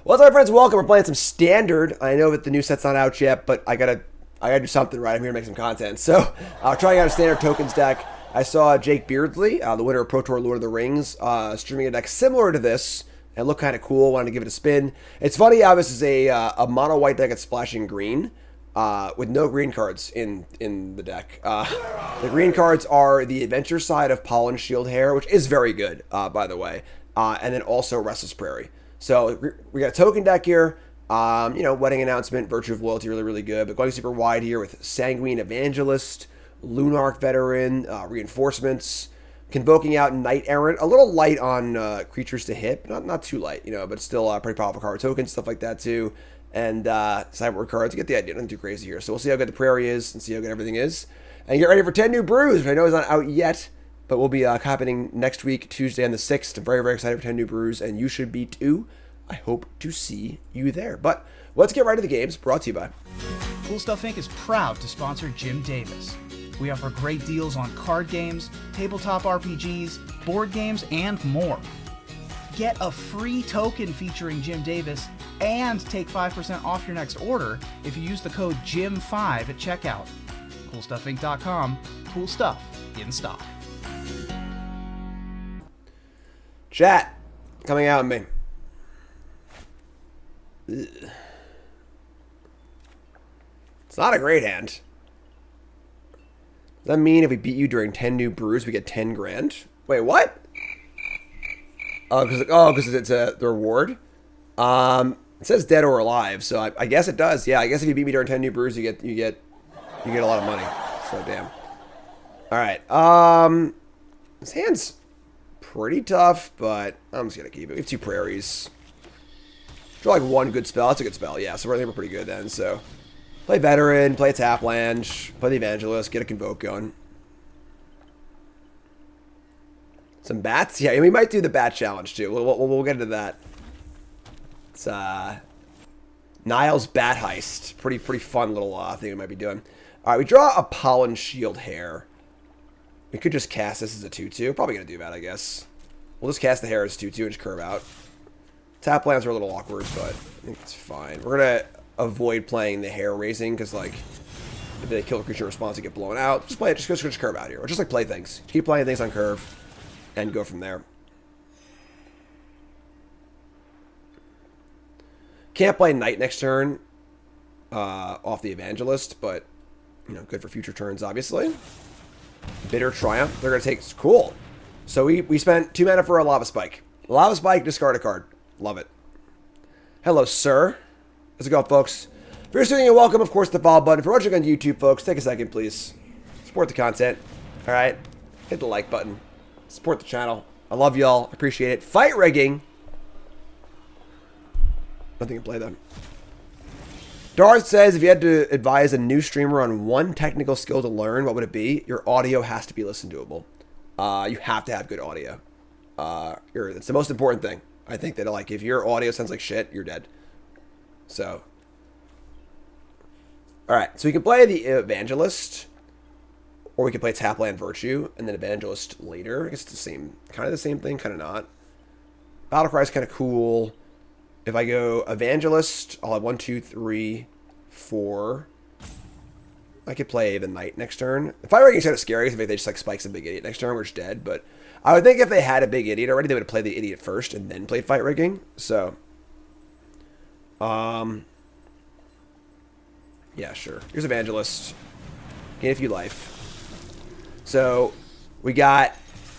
What's up, my friends? Welcome. We're playing some Standard. I know that the new set's not out yet, but I gotta do something, right? I'm here to make some content. So, trying out a Standard tokens deck. I saw Jake Beardsley, the winner of Pro Tour Lord of the Rings, streaming a deck similar to this. It looked kind of cool. Wanted to give it a spin. It's funny how this is a mono white deck that's splashing green, with no green cards in the deck. The green cards are the adventure side of Pollen Shield Hair, which is very good, by the way, and then also Restless Prairie. So we got a token deck here. Wedding Announcement, Virtue of Loyalty, really, really good. But going super wide here with Sanguine Evangelist, Lunarch Veteran, Reinforcements, Convoking out Knight Errant. A little light on creatures to hit, not too light, but still pretty powerful card tokens, stuff like that too. And sideboard cards, you get the idea. Nothing too crazy here. So we'll see how good the Prairie is and see how good everything is. And get ready for 10 New Brews, which I know is not out yet, but will be happening next week, Tuesday on the 6th. I'm very, very excited for 10 New Brews, and you should be too. I hope to see you there. But let's get right to the games, brought to you by Cool Stuff Inc. is proud to sponsor Jim Davis. We offer great deals on card games, tabletop RPGs, board games, and more. Get a free token featuring Jim Davis and take 5% off your next order if you use the code JIM5 at checkout. CoolStuffInc.com. Cool stuff in stock. chat coming out of me. Ugh. It's not a great hand. Does that mean if we beat you during 10 New Brews, we get 10 grand? Wait, what? Because it's the reward. It says dead or alive, so I guess it does. Yeah, I guess if you beat me during 10 New Brews, you get a lot of money. So damn. All right. This hand's pretty tough, but I'm just gonna keep it. We have 2 prairies. Draw like 1 good spell. That's a good spell, yeah. So I think we're pretty good then. So play Veteran, play a tap land, play the Evangelist, get a Convoke going. Some bats? Yeah, we might do the bat challenge too. We'll get into that. It's Niall's Bat Heist. Pretty fun little thing we might be doing. All right, we draw a Pollen Shield Hair. We could just cast this as a 2-2. Probably going to do that, I guess. We'll just cast the hair as 2-2 and just curve out. Tap lands are a little awkward, but I think it's fine. We're going to avoid playing the hair raising because, like, if they kill a creature in response, they get blown out. Just play it. Just curve out here. Or just, like, play things. Just keep playing things on curve and go from there. Can't play Knight next turn off the Evangelist, but, good for future turns, obviously. Bitter Triumph. They're going to take... Cool. So we spent 2 mana for a Lava Spike. Lava Spike, discard a card. Love it. Hello, sir. How's it going, folks? If you're tuning in, welcome, of course, the follow button. If you're watching on YouTube, folks, take a second, please. Support the content. All right? Hit the like button. Support the channel. I love y'all. Appreciate it. Fight rigging. Nothing to play them. Darth says, if you had to advise a new streamer on one technical skill to learn, what would it be? Your audio has to be listen-doable. You have to have good audio. It's the most important thing. I think that, like, if your audio sounds like shit, you're dead. So. Alright, so we can play the Evangelist, or we can play Tapland Virtue, and then Evangelist later. I guess it's kind of the same thing, kind of not. Battlecry is kind of cool. If I go Evangelist, I'll have 1, 2, 3, 4. I could play the Knight next turn. The Fire Ring is kind of scary if they just like spikes a Big Idiot next turn, we're just dead. But I would think if they had a Big Idiot already, they would have played the Idiot first and then played Fight Rigging. So, yeah, sure. Here's Evangelist. Gain a few life. So we got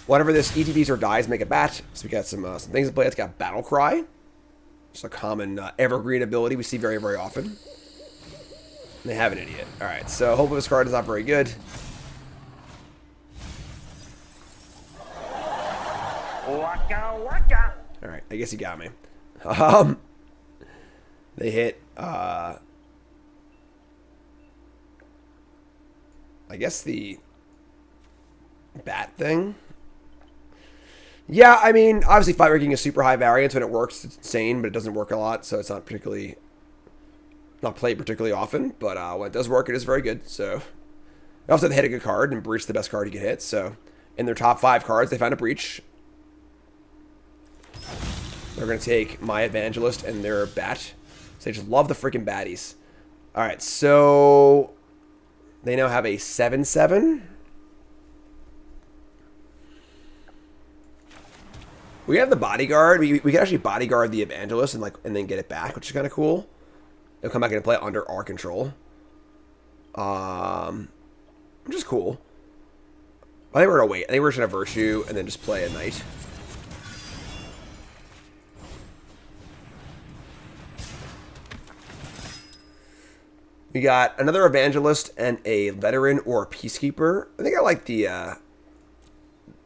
whatever this ETBs or dies, make a bat. So we got some things to play. It's got Battle Cry. It's a common evergreen ability we see very, very often. They have an Idiot. Alright, so hopefully this card is not very good. Waka waka. Alright, I guess he got me. They hit, I guess the bat thing. Yeah, I mean, obviously Fight Rigging is super high variance. When it works, it's insane, but it doesn't work a lot, so it's not played particularly often. But when it does work, it is very good. So they also have to hit a good card, and Breach is the best card you can hit. So in their top 5 cards, they found a Breach. They're going to take my Evangelist and their Bat. So they just love the freaking baddies. Alright, so they now have a 7/7. We have the Bodyguard. We can actually Bodyguard the Evangelist and then get it back, which is kind of cool. It'll come back into play under our control. Which is cool. I think we're going to wait. I think we're just going to Virtue and then just play a Knight. We got another Evangelist and a Veteran or a Peacekeeper. I think I like the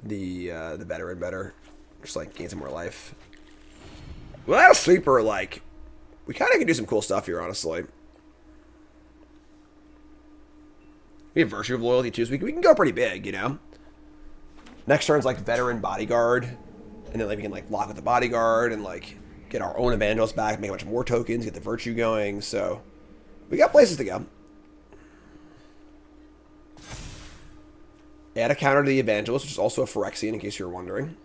Veteran better. Just like gain some more life. Well, that Sweeper, like, we kind of can do some cool stuff here, honestly. We have Virtue of Loyalty too, so we can go pretty big, you know. Next turn's like Veteran Bodyguard, and then like we can like lock with the Bodyguard and like get our own Evangelist back, make a bunch more tokens, get the Virtue going. So we got places to go. Add a counter to the Evangelist, which is also a Phyrexian, in case you were wondering.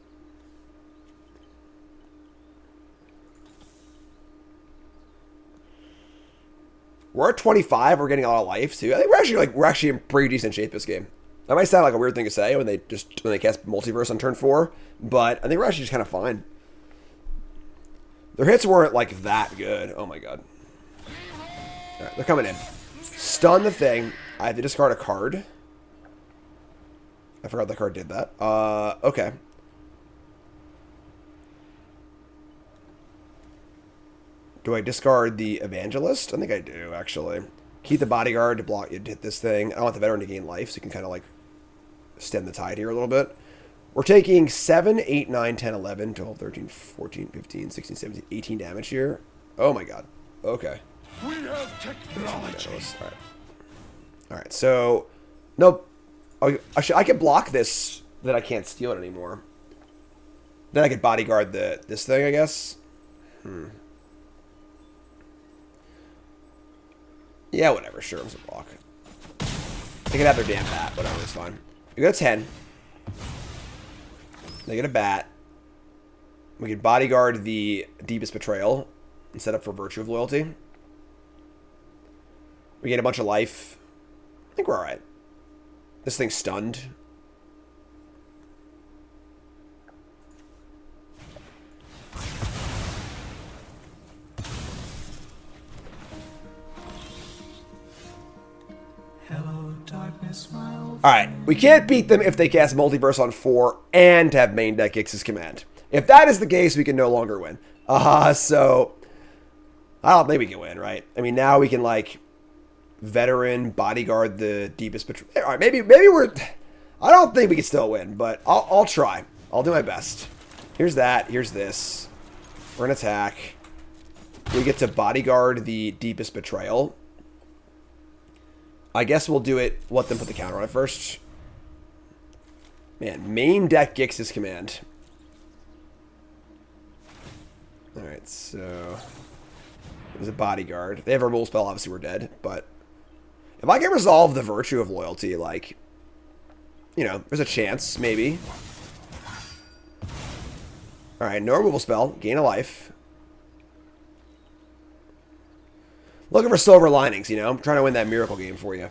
We're at 25. We're getting a lot of life too. I think we're actually in pretty decent shape this game. That might sound like a weird thing to say when they cast Multiverse on turn 4, but I think we're actually just kind of fine. Their hits weren't like that good. Oh my god. All right, they're coming in. Stun the thing. I have to discard a card. I forgot the card did that. Okay. Do I discard the Evangelist? I think I do, actually. Keep the Bodyguard to block you to hit this thing. I want the Veteran to gain life, so you can kind of like stem the tide here a little bit. We're taking 7, 8, 9, 10, 11, 12, 13, 14, 15, 16, 17, 18 damage here. Oh my god. Okay. We have technology. Alright. Alright, so... Nope. I can block this, then I can't steal it anymore. Then I could Bodyguard this thing, I guess. Yeah, whatever. Sure, I'm just a block. They can have their damn bat. Whatever, it's fine. We got 10. They get a bat. We can Bodyguard the Deepest Betrayal and set up for Virtue of Loyalty. We get a bunch of life. I think we're alright. This thing's stunned. Alright, we can't beat them if they cast Multiverse on 4 and have main deck Ix's Command. If that is the case, we can no longer win. So I don't think we can win, right? I mean, now we can like Veteran Bodyguard the Deepest Betrayal. Alright, maybe we're... I don't think we can still win, but I'll try. I'll do my best. Here's that. Here's this. We're gonna attack. We get to Bodyguard the Deepest Betrayal. I guess we'll do it, let them put the counter on it first. Man, main deck Gix's Command. Alright, so... It was a Bodyguard. They have a rule spell, obviously we're dead, but... If I can resolve the Virtue of Loyalty, like... You know, there's a chance, maybe. Alright, no removal spell. Gain a life. Looking for silver linings, you know? I'm trying to win that miracle game for you.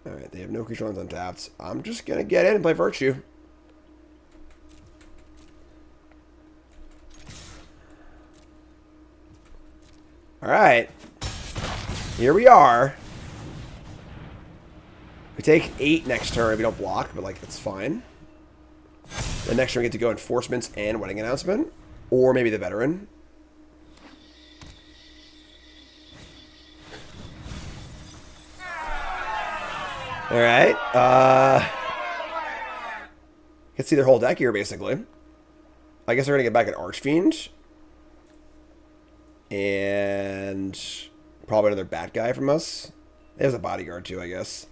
Alright, they have no creature lands untapped. I'm just going to get in and play Virtue. Alright. Here we are. We take 8 next turn if we don't block, but like, that's fine. The next turn we get to go Enforcements and Wedding Announcement. Or maybe the Veteran. Alright, can see their whole deck here, basically. I guess they're going to get back an Archfiend. And probably another Bat guy from us. There's a Bodyguard, too, I guess.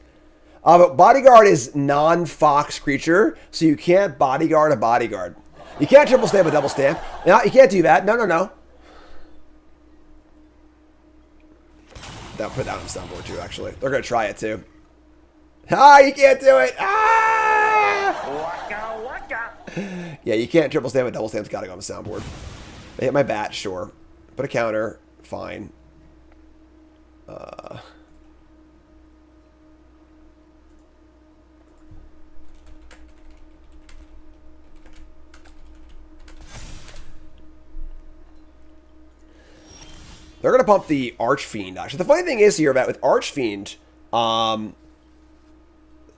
But Bodyguard is non-Fox creature, so you can't Bodyguard a Bodyguard. You can't triple stamp a double stamp. No, you can't do that. No, no, no. That'll put that on the soundboard, too, actually. They're going to try it, too. Ah, you can't do it. Ah! Waka waka. Yeah, you can't triple stand, but double stand's got to go on the soundboard. They hit my bat, sure. Put a counter, fine. They're going to pump the Archfiend, actually. The funny thing is here about with Archfiend,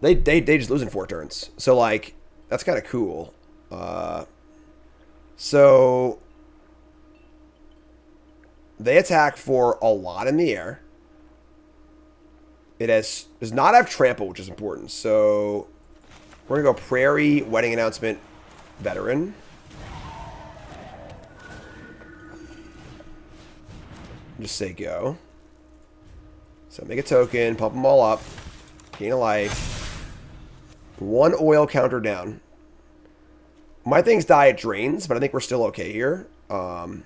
they just lose in 4 turns. So, like, that's kind of cool. So, they attack for a lot in the air. It does not have trample, which is important. So, we're going to go Prairie, Wedding Announcement, Veteran. Just say go. So make a token, pump them all up, gain a life. 1 oil counter down. My things die at drains, but I think we're still okay here. What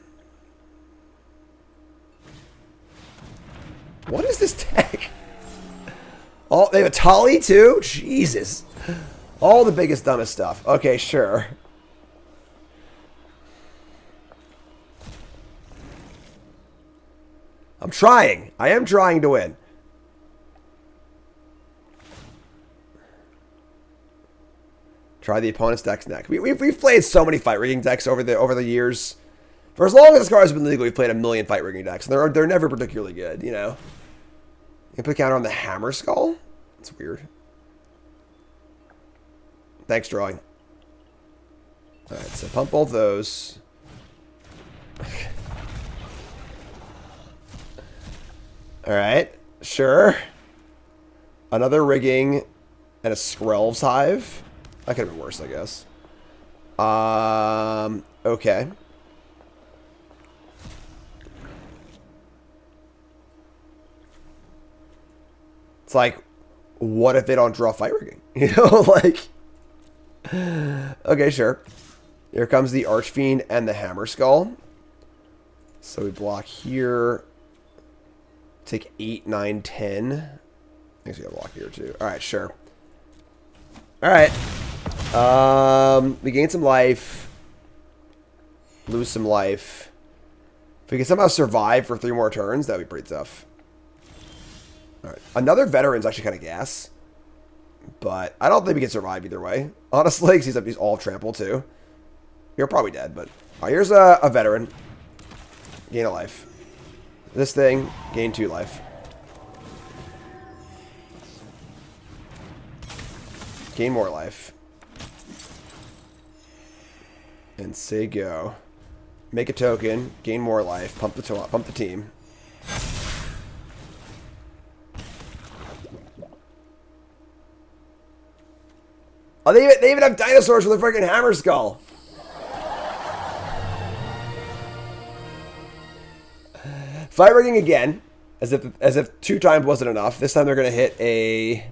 is this deck? Oh, they have a Tali too? Jesus. All the biggest, dumbest stuff. Okay, sure. I'm trying. I am trying to win. Try the opponent's deck's next. We've played so many fight rigging decks over the years. For as long as this card has been legal, we've played a million fight rigging decks. And they're never particularly good, you know. You can put a counter on the Hammer Skull. That's weird. Thanks, drawing. Alright, so pump both those. Alright, sure. Another rigging and a Skrelv's Hive. That could have been worse, I guess. Okay. It's like, what if they don't draw fight rigging? You know, like... Okay, sure. Here comes the Archfiend and the Hammer Skull. So we block here. Take 8, 9, 10. I guess we gotta block here too. Alright, sure. Alright. We gain some life. Lose some life. If we can somehow survive for 3 more turns, that'd be pretty tough. Alright. Another Veteran's actually kind of gas. But I don't think we can survive either way. Honestly, because he's all trample too. You're probably dead, but... Alright, here's a Veteran. Gain a life. This thing, gain 2 life. Gain more life. And say go. Make a token, gain more life, pump the team. Oh, they even have dinosaurs with a freaking Hammer Skull. Fight rigging again, as if 2 times wasn't enough. This time they're gonna hit a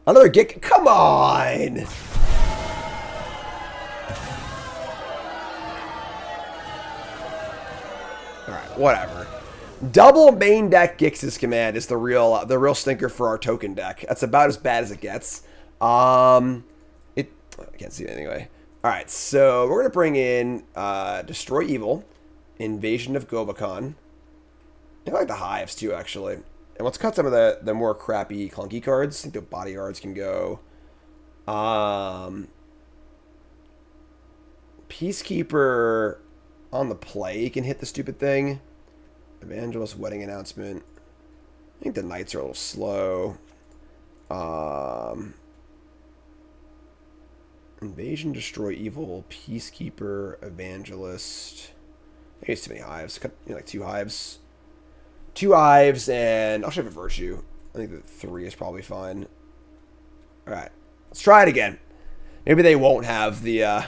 another Gick. Come on! Alright, whatever. Double main deck Gix's command is the real stinker for our token deck. That's about as bad as it gets. I can't see it anyway. Alright, so we're going to bring in Destroy Evil, Invasion of Gobakon. I like the Hives too, actually. And let's cut some of the more crappy, clunky cards. I think the Bodyguards can go. Peacekeeper on the play can hit the stupid thing. Evangelist Wedding Announcement. I think the Knights are a little slow. Invasion, Destroy Evil, Peacekeeper, Evangelist. I think it's too many Hives. Cut, like 2 Hives. 2 Hives, and I'll shove a Virtue. I think the 3 is probably fine. Alright. Let's try it again. Maybe they won't have the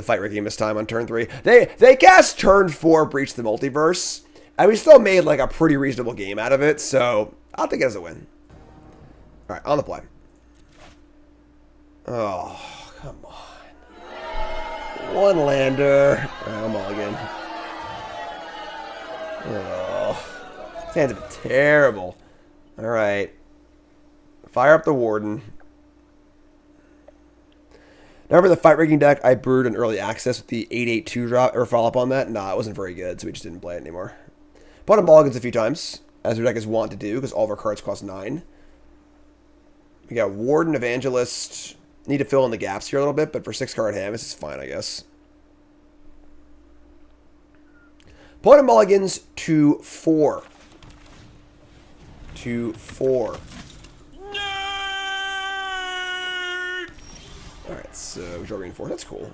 fight rigging this time on turn 3. They cast turn 4 Breach the Multiverse, and we still made like a pretty reasonable game out of it, so I'll take it as a win. Alright, on the play. Oh, come on. 1 lander. Oh, mulligan. Oh. This hand's a bit terrible. Alright. Fire up the Warden. Remember the fight rigging deck I brewed in early access with the 8/8/2 drop or follow up on that? Nah, it wasn't very good, so we just didn't play it anymore. Bought a mulligans a few times, as our deck is wont to do, because all of our cards cost 9. We got Warden, Evangelist. Need to fill in the gaps here a little bit, but for 6-card hand, this is fine, I guess. Bought a mulligans to 4. To 4. Alright, so we draw reinforce. That's cool.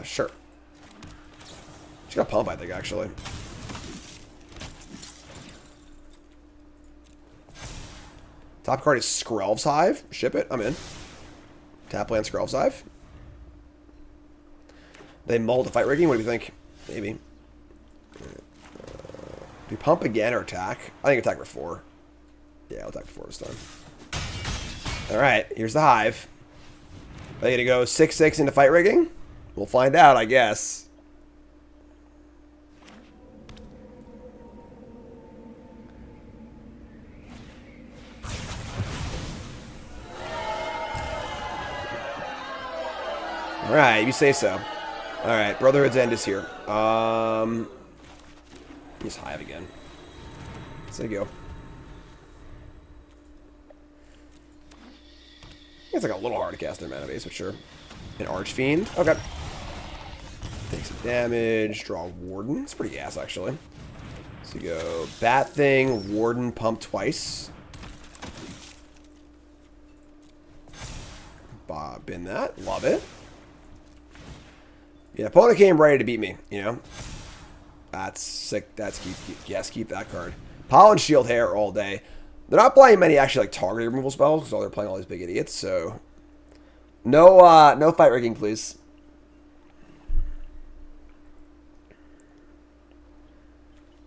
Sure. She's got pump, I think, actually. Top card is Skrelv's Hive. Ship it. I'm in. Tap land Skrelv's Hive. They mull the fight rigging. What do you think? Maybe. Do we pump again or attack? I think attack for 4. Yeah, I'll attack for 4 this time. Alright, here's the Hive. Are they going to go 6/6 into fight rigging? We'll find out, I guess. Alright, you say so. Alright, Brotherhood's End is here. Use Hive again. So there you go. It's like a little hard to cast in mana base, but sure. An Archfiend. Okay. Take some damage. Draw Warden. It's pretty gas, actually. So you go Bat Thing, Warden, pump twice. Bin that. Love it. Yeah, opponent came ready to beat me, you know. That's sick. That's keep that card. Pollen Shield Hair all day. They're not playing many actually like target removal spells because they're playing all these big idiots. So no fight rigging, please.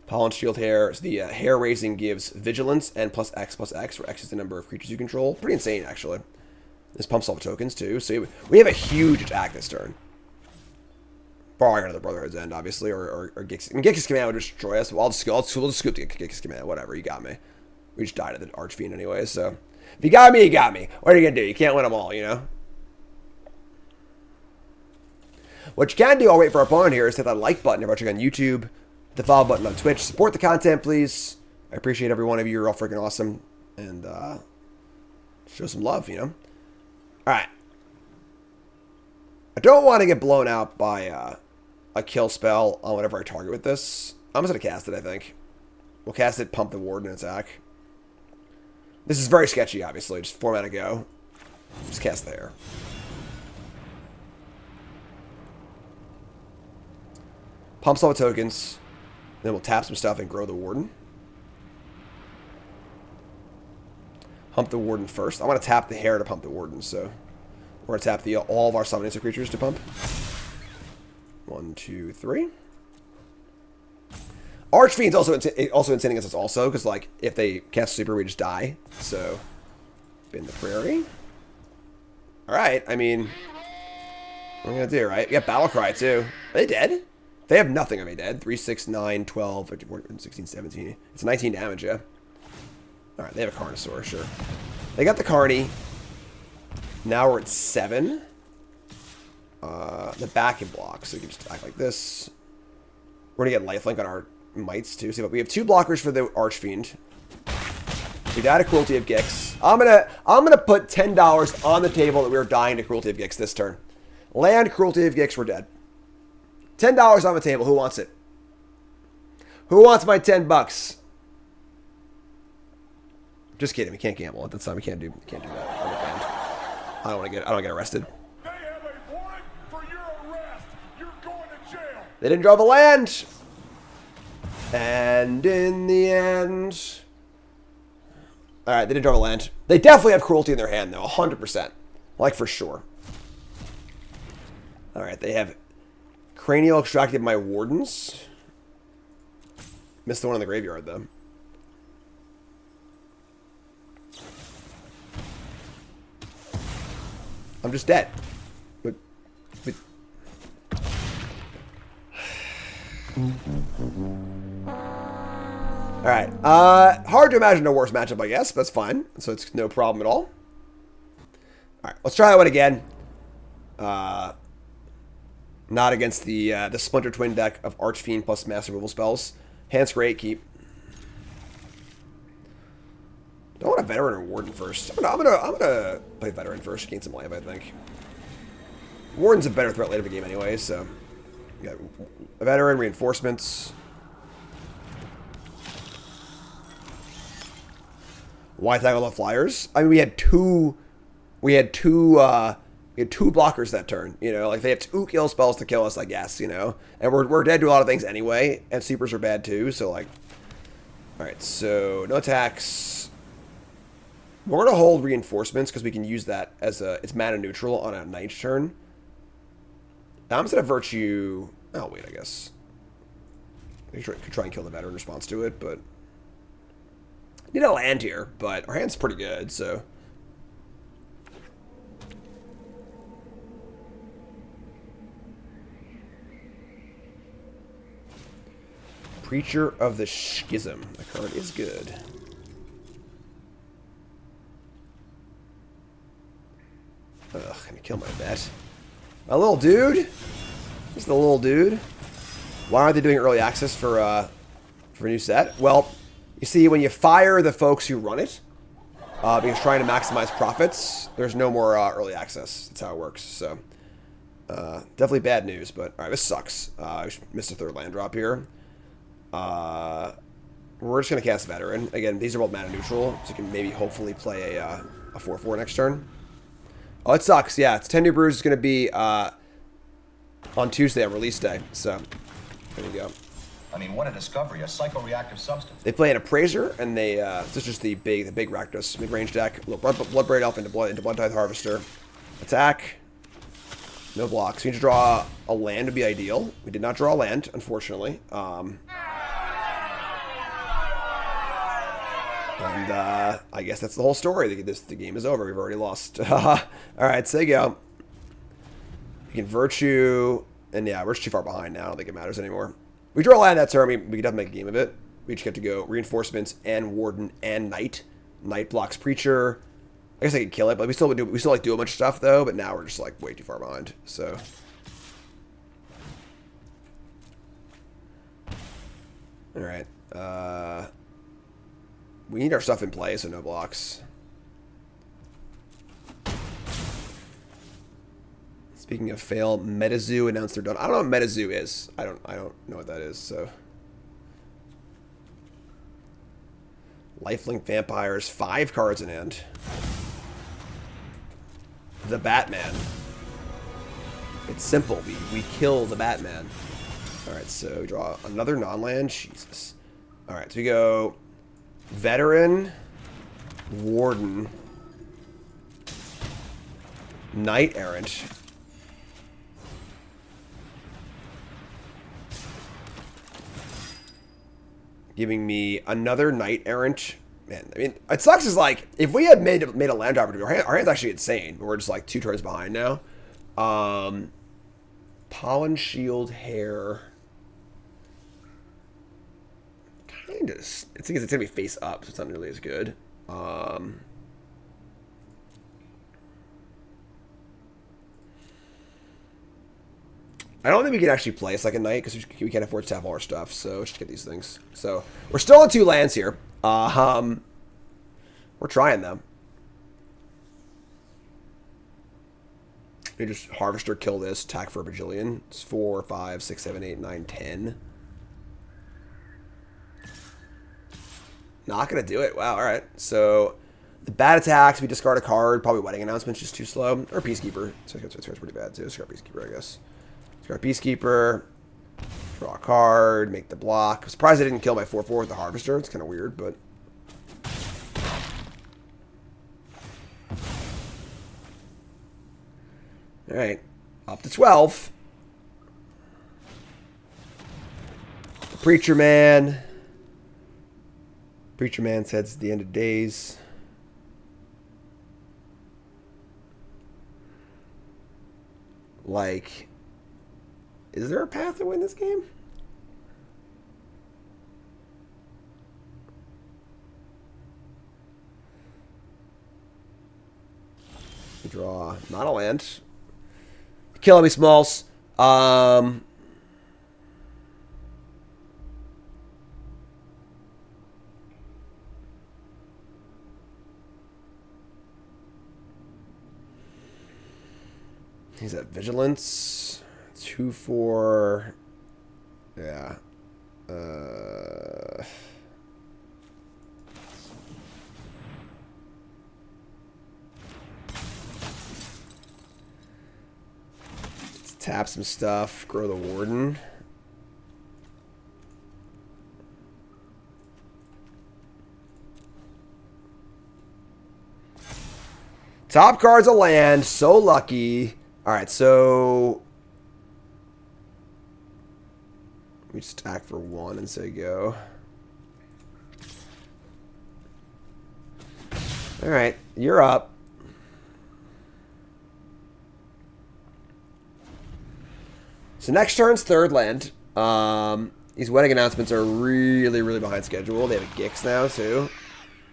Pollen Shield Hair. So the hair raising gives vigilance and +X, where X is the number of creatures you control. Pretty insane, actually. This pumps all the tokens too. So we have a huge attack this turn. Barring another Brotherhood's End, obviously, or Gix's. I mean, Gix's Command would destroy us. We'll just scoop the Gix's Command. Whatever, you got me. We just died at the Archfiend anyway, so. If you got me, you got me. What are you going to do? You can't win them all, you know? What you can do, I'll wait for our opponent here, is hit that like button if you're watching on YouTube, the follow button on Twitch. Support the content, please. I appreciate every one of you. You're all freaking awesome. And show some love, you know? Alright. I don't want to get blown out by a kill spell on whatever I target with this. I'm just going to cast it, I think. We'll cast it, pump the Warden, and attack. This is very sketchy, obviously. Just 4 mana go. Just cast the hair. Pumps all the tokens. Then we'll tap some stuff and grow the Warden. Pump the Warden first. I want to tap the hair to pump the Warden, so we're going to tap all of our summoning creatures to pump. 1, 2, 3. Archfiend's also insane against us also, because like if they cast super, we just die. So, bin the Prairie. Alright, I mean, what are we gonna do, right? We got Battlecry too. Are they dead? They have nothing. Are they dead? 3, 6, 9, 12, 13, 14, 16, 17. It's 19 damage, yeah. Alright, they have a Carnosaur, sure. They got the Carny. Now we're at 7. The back can block, so we can just act like this. We're gonna get lifelink on our mites too. See, but we have 2 blockers for the Archfiend. We died of Cruelty of Gix. I'm gonna put $10 on the table that we are dying to Cruelty of Gix this turn. Land Cruelty of Gix, we're dead. $10 on the table. Who wants it? Who wants my $10? Just kidding. We can't gamble at that time. We can't do that. I'm banned. I don't get arrested. They have a warrant for your arrest. You're going to jail. They didn't draw the land. And in the end... Alright, they didn't draw the land. They definitely have Cruelty in their hand, though. 100%. Like, for sure. Alright, they have Cranial Extracted my Wardens. Missed the one in the graveyard, though. I'm just dead. But right. Hard to imagine a worse matchup, I guess. But that's fine. So it's no problem at all. All right, let's try that one again. Not against the Splinter Twin deck of Archfiend plus Master Removal spells. Hand's great, keep. Don't want a Veteran or Warden first. I'm gonna play Veteran first, gain some life, I think. Warden's a better threat later in the game anyway, so we got a Veteran, reinforcements. Why tackle the Flyers? I mean, we had two blockers that turn, you know, like they have 2 kill spells to kill us, I guess, you know, and we're dead to a lot of things anyway, and Sleepers are bad too, so like, alright, so no attacks. We're going to hold reinforcements because we can use that as it's mana neutral on a Knight's turn. Now I'm just going to Virtue, oh wait, I guess. We could try and kill the Veteran in response to it, but need a land here, but our hand's pretty good, so. Preacher of the Schism. The card is good. Ugh, gonna kill my bet. My little dude? This is the little dude. Why aren't they doing early access for a new set? Well, you see, when you fire the folks who run it, because trying to maximize profits, there's no more early access. That's how it works. So, definitely bad news, but alright, this sucks. I missed a 3rd land drop here. We're just going to cast Veteran. Again, these are both mana neutral, so you can maybe hopefully play a 4/4 next turn. Oh, it sucks. Yeah, it's 10 New Brews is going to be on Tuesday on release day. So, there you go. I mean, what a discovery, a psychoreactive substance. They play an Appraiser, and they this is just the big Rakdos mid-range deck. Bloodbraid Elf into Bloodtithe Harvester. Attack. No blocks. You need to draw a land to be ideal. We did not draw a land, unfortunately. And I guess that's the whole story. The game is over. We've already lost. Alright, so you go. You can Virtue. And yeah, we're just too far behind now. I don't think it matters anymore. We draw a land that turn. We can definitely make a game of it. We just get to go Reinforcements and Warden and Knight. Knight blocks Preacher. I guess I could kill it, but we still like do a bunch of stuff though. But now we're just like way too far behind. So. Alright. We need our stuff in play, so no blocks. Speaking of fail, MetaZoo announced they're done. I don't know what MetaZoo is. I don't know what that is, so. Lifelink Vampires, 5 cards in hand. The Batman. It's simple. We kill the Batman. Alright, so we draw another non-land. Jesus. Alright, so we go Veteran, Warden, Knight Errant. Giving me another Knight Errant. Man, I mean, it sucks is like, if we had made a land drop, our hand's actually insane. We're just like 2 turns behind now. Pollen Shield, Hair. Kind of. I think it's going to be face up, so it's not nearly as good. I don't think we can actually play a second Knight because we can't afford to tap all our stuff, so let's just get these things. So, we're still at 2 lands here. We're trying them. We just Harvester, kill this, attack for a bajillion. It's 4, 5, 6, 7, 8, 9, 10. Not gonna do it. Wow, alright. So the bad attacks, we discard a card, probably Wedding Announcement's just too slow. Or Peacekeeper. So it's pretty bad too. Discard Peacekeeper, I guess. Discard Peacekeeper. Draw a card, make the block. I'm surprised I didn't kill my 4/4 with the Harvester. It's kinda weird, but alright. Up to 12. The Preacher Man. Preacher Man says it's the end of days. Like, is there a path to win this game? Draw. Not a land. Killing me, Smalls. He's at Vigilance. 2/4. Yeah. Let's tap some stuff. Grow the Warden. Top card's a land. So lucky. Alright, so we just attack for 1 and say go. Alright, you're up. So next turn's third land. These wedding announcements are really, really behind schedule. They have a Gix now, too.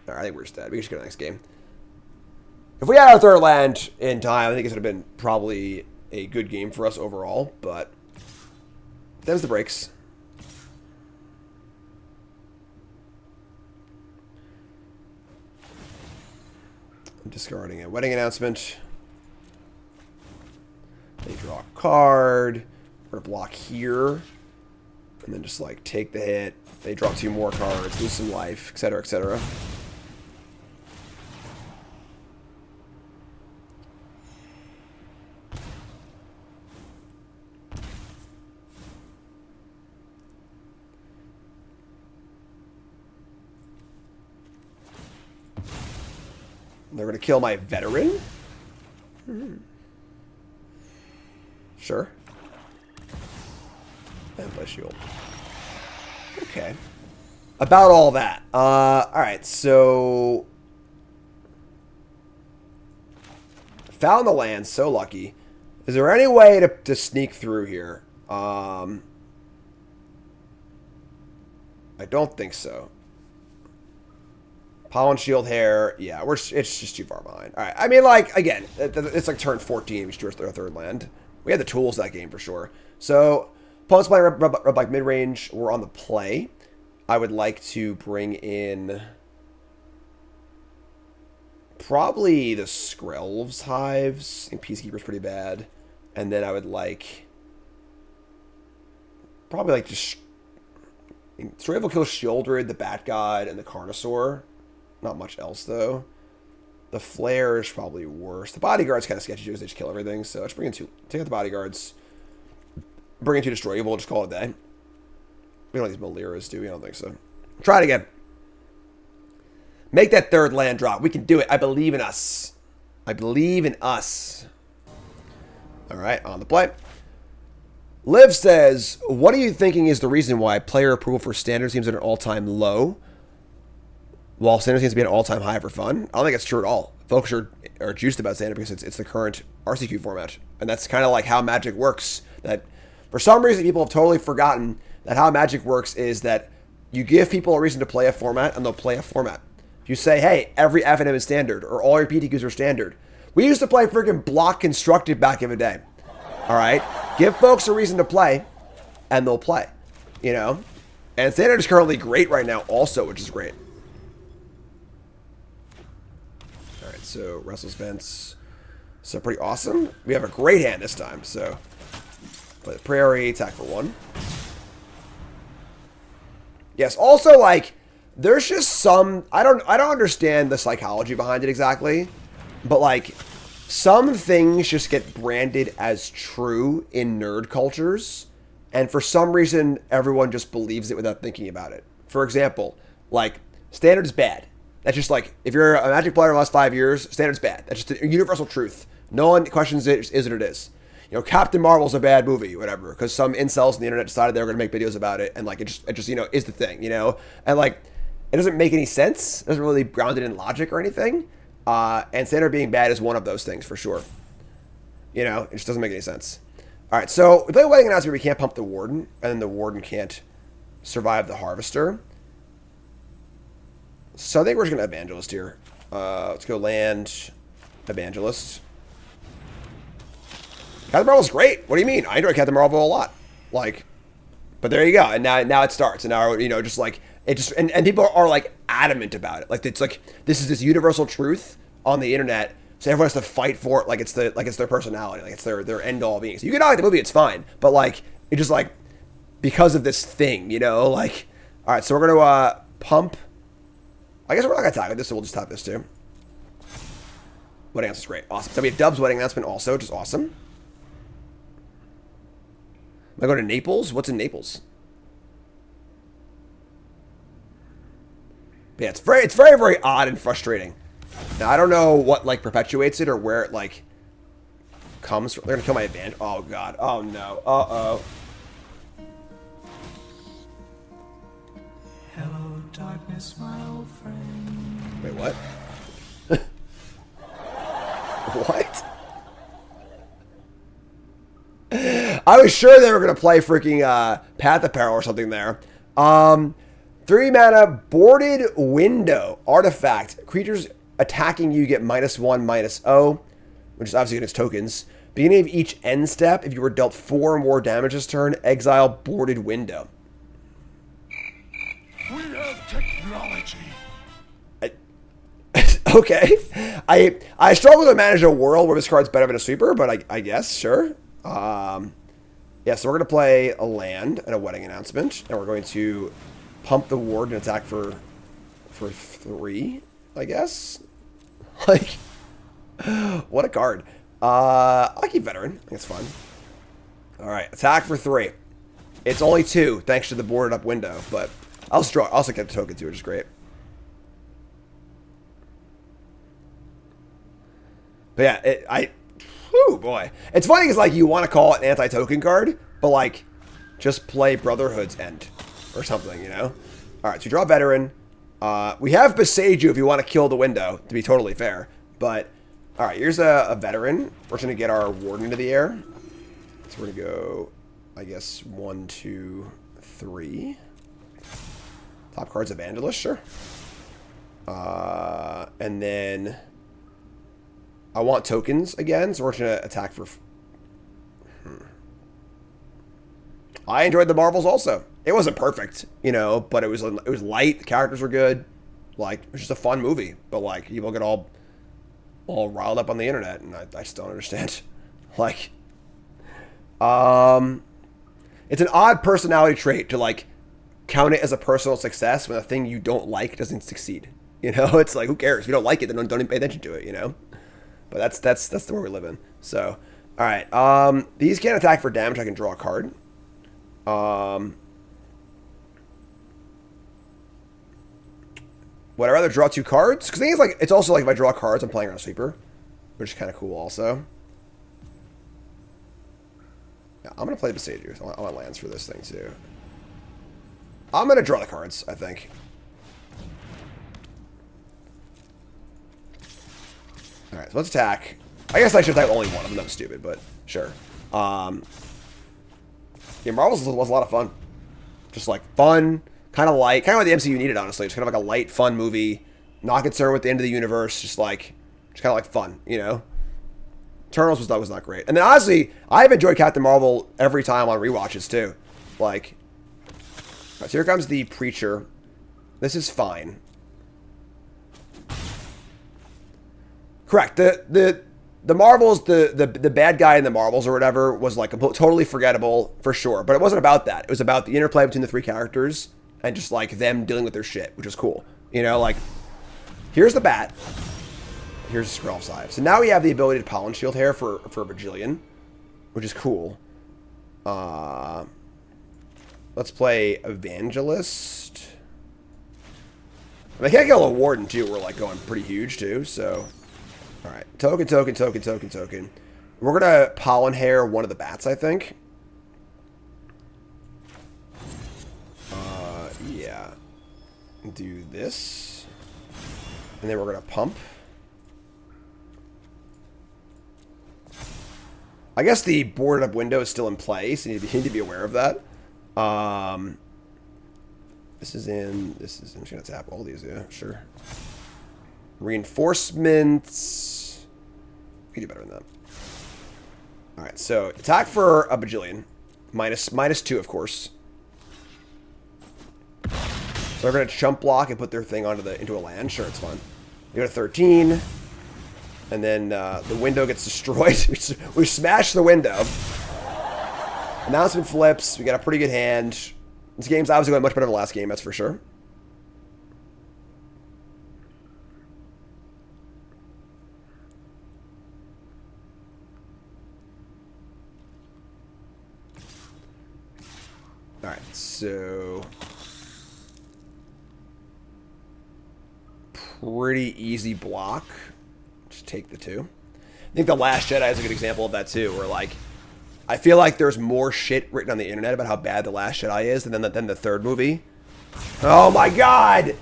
Alright, I think we're just dead. We just go to the next game. If we had our third land in time, I think this would have been probably a good game for us overall, but them's the breaks. I'm discarding a wedding announcement. They draw a card. We're going to block here. And then just, like, take the hit. They draw 2 more cards, lose some life, etc., etc. They're going to kill my veteran? Sure. And play shield. Okay. About all that. Alright, so... Found the land, so lucky. Is there any way to sneak through here? I don't think so. Pollen Shield Hair, yeah, it's just too far behind. All right, I mean, like, again, it's like turn 14, we should do our third land. We had the tools that game for sure. So, opponents playing red black mid-range, we're on the play. I would like to bring in probably the Skrelv's Hives. I think Peacekeeper's pretty bad. And then I would like, probably like just, Stray will kill Shieldred, the Bat God, and the Carnosaur. Not much else, though. The Flare is probably worse. The Bodyguard's kind of sketchy, because they just kill everything. So let's bring in 2. Take out the Bodyguards. Bring in 2 Destroy Evil. We'll just call it a day. We don't have these Maliras, do we? I don't think so. Try it again. Make that third land drop. We can do it. I believe in us. I believe in us. All right, on the play. Liv says, what are you thinking is the reason why player approval for standard seems at an all-time low, while standard seems to be an all-time high for fun? I don't think it's true at all. Folks are juiced about standard because it's the current RCQ format. And that's kind of like how Magic works. That for some reason people have totally forgotten that how Magic works is that you give people a reason to play a format and they'll play a format. If you say, hey, every FNM is standard or all your PTQs are standard. We used to play freaking block constructed back in the day. All right? Give folks a reason to play and they'll play. You know? And standard is currently great right now also, which is great. So, Restless Vents. So, pretty awesome. We have a great hand this time. So, play the Prairie, attack for 1. Yes, also, like, there's just some... I don't understand the psychology behind it exactly. But, like, some things just get branded as true in nerd cultures. And for some reason, everyone just believes it without thinking about it. For example, like, standard is bad. That's just like, if you're a Magic player in the last 5 years, standard's bad. That's just a universal truth. No one questions it, is what it is. You know, Captain Marvel's a bad movie, whatever, because some incels on the internet decided they were going to make videos about it, and like, it just, you know, is the thing, you know? And like, it doesn't make any sense. It doesn't really ground it in logic or anything. And standard being bad is one of those things, for sure. You know, it just doesn't make any sense. All right, so we play Wedding Announcement, we can't pump the Warden, and then the Warden can't survive the Harvester. So I think we're just going to Evangelist here. Let's go land Evangelist. Captain Marvel's great. What do you mean? I enjoy Captain Marvel a lot. Like, but there you go. And now it starts. And now, you know, just like, it just, and people are like adamant about it. Like, it's like, this is this universal truth on the internet. So everyone has to fight for it like it's their personality. Like, it's their end all being. So you can not like the movie, it's fine. But like, it just like, because of this thing, you know, like, all right, so we're going to pump. I guess we're not going to tap this, so we'll just tap this too. Wedding announcement is great. Awesome. So we have Dub's wedding announcement also, which is awesome. Am I going to Naples? What's in Naples? But yeah, it's very, very odd and frustrating. Now, I don't know what, like, perpetuates it or where it, like, comes from. They're going to kill my advantage. Oh, God. Oh, no. Uh-oh. Hello, darkness, my old friend. Wait, what? What? I was sure they were going to play freaking Path of Peril or something there. 3 mana, Boarded Window, artifact. Creatures attacking you get -1/-0, which is obviously against tokens. Beginning of each end step, if you were dealt 4 or more damage this turn, exile Boarded Window. We have technology. Okay. I struggle to manage a world where this card's better than a sweeper, but I guess, sure. Yeah, so we're going to play a land and a wedding announcement, and we're going to pump the ward and attack for 3, I guess. Like, what a card. I'll keep veteran. I think it's fun. All right, attack for 3. It's only 2, thanks to the boarded up window, but I'll also get the token too, which is great. But yeah, oh boy. It's funny because, like, you want to call it an anti-token card, but, like, just play Brotherhood's End or something, you know? All right, so you draw Veteran. We have Besage You if you want to kill the window, to be totally fair. But, all right, here's a Veteran. We're going to get our Warden into the air. So we're going to go, I guess, 1, 2, 3. Top card's Evangelist, sure. And then I want tokens again, so we're going to attack for... I enjoyed the Marvels also. It wasn't perfect, you know, but it was light. The characters were good. Like, it was just a fun movie. But, like, people get all riled up on the internet, and I just don't understand. Like, it's an odd personality trait to, like, count it as a personal success when a thing you don't like doesn't succeed. You know, it's like, who cares? If you don't like it, then don't even pay attention to it, you know? But that's the world we live in. So, all right. These can't attack for damage. I can draw a card. Would I rather draw 2 cards? Because the thing is, like, it's also like if I draw cards, I'm playing on a sweeper, which is kind of cool also. Yeah, I'm going to play Besage You. I want lands for this thing too. I'm going to draw the cards, I think. Alright, so let's attack. I guess I should attack only one of them. That was stupid, but sure. Yeah, Marvels was a lot of fun. Just like fun, kind of like the MCU needed, honestly. Just kind of like a light, fun movie. Not concerned with the end of the universe. Just kind of like fun, you know? Eternals was not great. And then honestly, I've enjoyed Captain Marvel every time on rewatches too. Like, right, so here comes the Preacher. This is fine. Correct. The Marvels, the bad guy in the Marvels or whatever was like totally forgettable for sure. But it wasn't about that. It was about the interplay between the 3 characters and just like them dealing with their shit, which is cool. You know, like, here's the bat. Here's the Scroll of Scythe. So now we have the ability to Pollen Shield Hair for a bajillion, which is cool. Let's play Evangelist. And I can't kill a Warden too. We're like going pretty huge too, so... Alright, token. We're gonna Pollen Hair one of the bats, I think. Yeah. Do this. And then we're gonna pump. I guess the boarded up window is still in place. You need to be aware of that. This is I'm just gonna tap all these, yeah, sure. Reinforcements. We can do better than Alright, so attack for a bajillion. Minus 2, of course. So they're going to chump block and put their thing into a land. Sure, it's fun. They go to 13. And then the window gets destroyed. We smash the window. Announcement flips. We got a pretty good hand. This game's obviously going much better than the last game, that's for sure. Alright, so... pretty easy block. Just take the 2. I think The Last Jedi is a good example of that too, where like, I feel like there's more shit written on the internet about how bad The Last Jedi is than the third movie. Oh my god!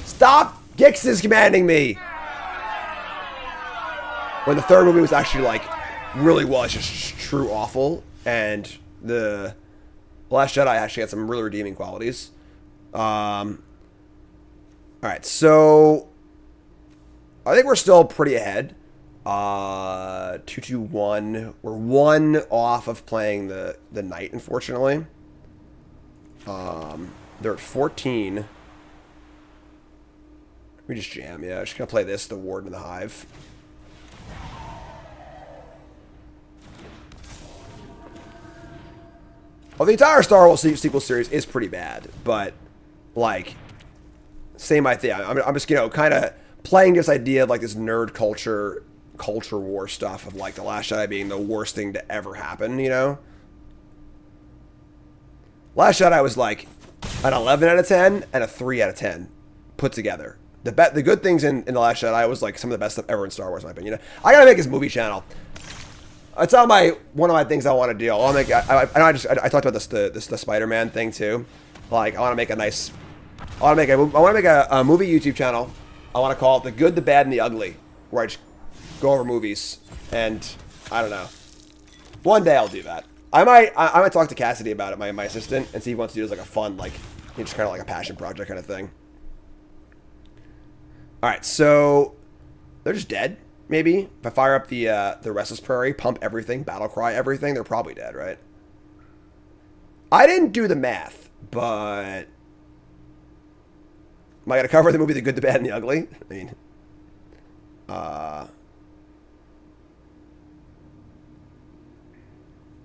Stop! Gix is commanding me! When the third movie was actually like, really was just true awful, and the Last Jedi actually had some really redeeming qualities. Alright, so I think we're still pretty ahead. 2-2-1. We're 1 off of playing the knight, unfortunately. They're at 14. We just jam, yeah. Just gonna play this, the Warden of the Hive. Well, the entire Star Wars sequel series is pretty bad, but like, same idea. I'm just, you know, kind of playing this idea of like this nerd culture war stuff of like The Last Jedi being the worst thing to ever happen, you know? Last Jedi was like an 11 out of 10 and a 3 out of 10 put together. The good things in The Last Jedi was like some of the best stuff ever in Star Wars, in my opinion. I gotta make his movie channel. It's on one of my things I want to do. I talked about the Spider-Man thing too. Like, I want to make a movie YouTube channel. I want to call it The Good, the Bad, and the Ugly, where I just go over movies. And I don't know. One day I'll do that. I might talk to Cassidy about it, my assistant, and see if he wants to do it as like a fun, like, just kind of like a passion project kind of thing. All right, so they're just dead. Maybe if I fire up the Restless Prairie, pump everything, battle cry everything, they're probably dead, right? I didn't do the math, but am I gonna cover the movie The Good, the Bad, and the Ugly? I mean,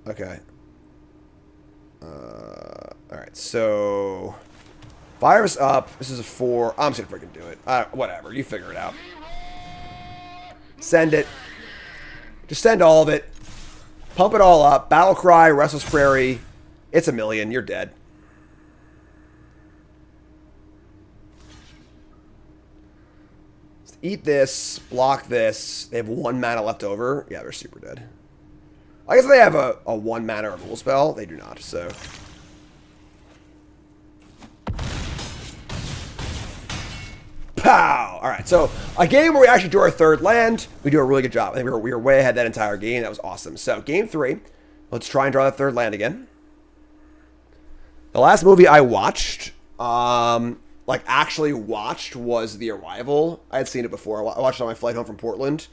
okay. All right, so fire's up. This is a 4. I'm just gonna freaking do it. Whatever, you figure it out. Send it. Just send all of it. Pump it all up. Battle cry, Restless Prairie. It's a million. You're dead. Just eat this. Block this. They have 1 mana left over. Yeah, they're super dead. I guess they have a 1 mana removal spell. They do not, so... Pow! Alright, so a game where we actually do our 3rd land. We do a really good job. I think we were way ahead that entire game. That was awesome. So, game 3. Let's try and draw the 3rd land again. The last movie I watched, like actually watched, was The Arrival. I had seen it before. I watched it on my flight home from Portland.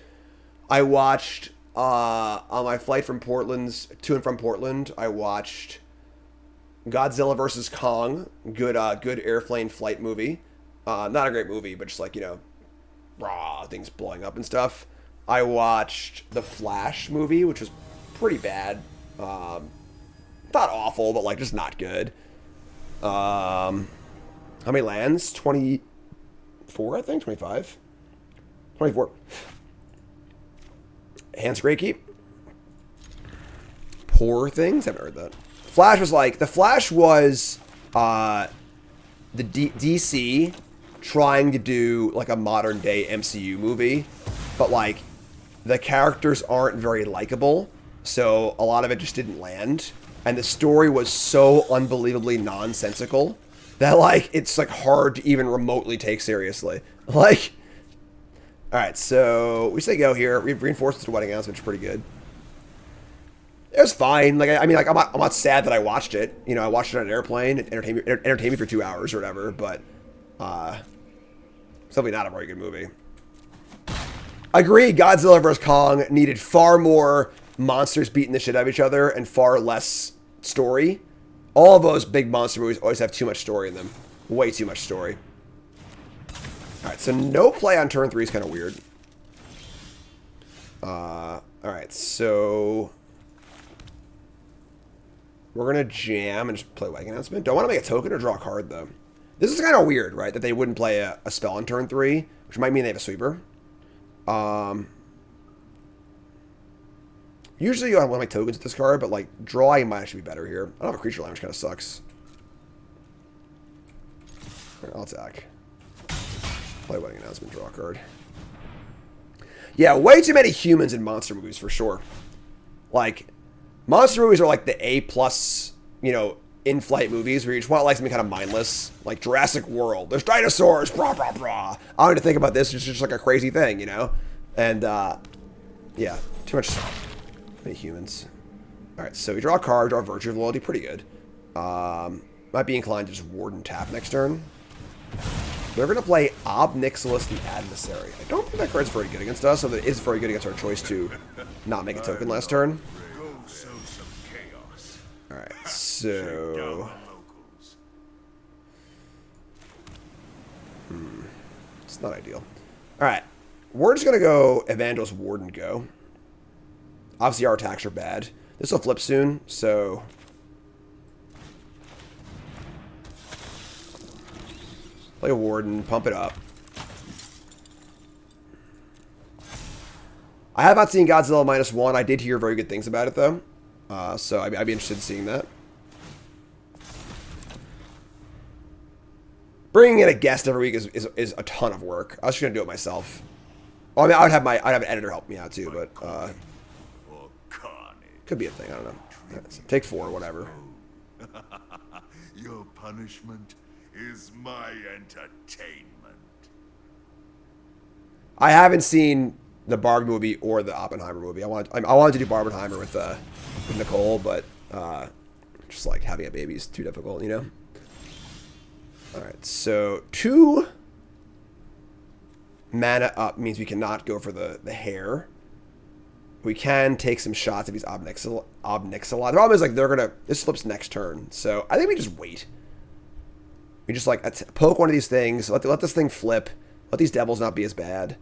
I watched, on my flight from to and from Portland, I watched Godzilla vs. Kong. Good airplane flight movie. Not a great movie, but just like, you know, raw things blowing up and stuff. I watched the Flash movie, which was pretty bad. Not awful, but like just not good. How many lands? 24, I think? 25? 24. Hands Great Keep. Poor Things? I haven't heard that. The Flash was the DC trying to do like a modern day MCU movie, but like the characters aren't very likable, so a lot of it just didn't land, and the story was so unbelievably nonsensical that like it's like hard to even remotely take seriously. Like, all right, so we say go here. We've reinforced the wedding announcement, which is pretty good. It was fine. Like, I mean, like, I'm not sad that I watched it. You know, I watched it on an airplane. It entertained me for 2 hours or whatever. But, it's definitely not a very good movie. I agree. Godzilla vs. Kong needed far more monsters beating the shit out of each other and far less story. All of those big monster movies always have too much story in them. Way too much story. Alright, so no play on turn 3 is kind of weird. Alright, so we're going to jam and just play Wagon Announcement. Do I want to make a token or draw a card, though? This is kind of weird, right? That they wouldn't play a spell on turn 3, which might mean they have a sweeper. Usually you don't want to make tokens with this card, but like drawing might actually be better here. I don't have a creature line, which kind of sucks. All right, I'll attack. Play Wedding Announcement, draw a card. Yeah, way too many humans in monster movies for sure. Like, monster movies are like the A+, you know, in-flight movies where you just want like something kind of mindless, like Jurassic World. There's dinosaurs, brah, brah, brah. I don't need to think about this. It's just like a crazy thing, you know? And, yeah, too much many humans. All right, so we draw a card, draw a Virtue of Loyalty, pretty good. Might be inclined to just ward and tap next turn. We're going to play Ob Nixilis the Adversary. I don't think that card's very good against us, so that it is very good against our choice to not make a token last turn. Alright, so... It's not ideal. Alright, we're just going to go Evangelist Warden go. Obviously our attacks are bad. This will flip soon, so... Play a Warden, pump it up. I have not seen Godzilla -1. I did hear very good things about it, though. So I'd be interested in seeing that. Bringing in a guest every week is a ton of work. I was just going to do it myself. Well, I mean, I'd have an editor help me out, too, but... could be a thing, I don't know. Take 4, whatever. Your punishment is my entertainment. I haven't seen the Barbie movie or the Oppenheimer movie. I wanted to do Barbenheimer with Nicole, but just like having a baby is too difficult, you know? Alright, so 2 mana up means we cannot go for the hair. We can take some shots if he's Ob Nixilis. The problem is, like, this flips next turn. So I think we just wait. We just, like, poke one of these things. Let this thing flip. Let these devils not be as bad.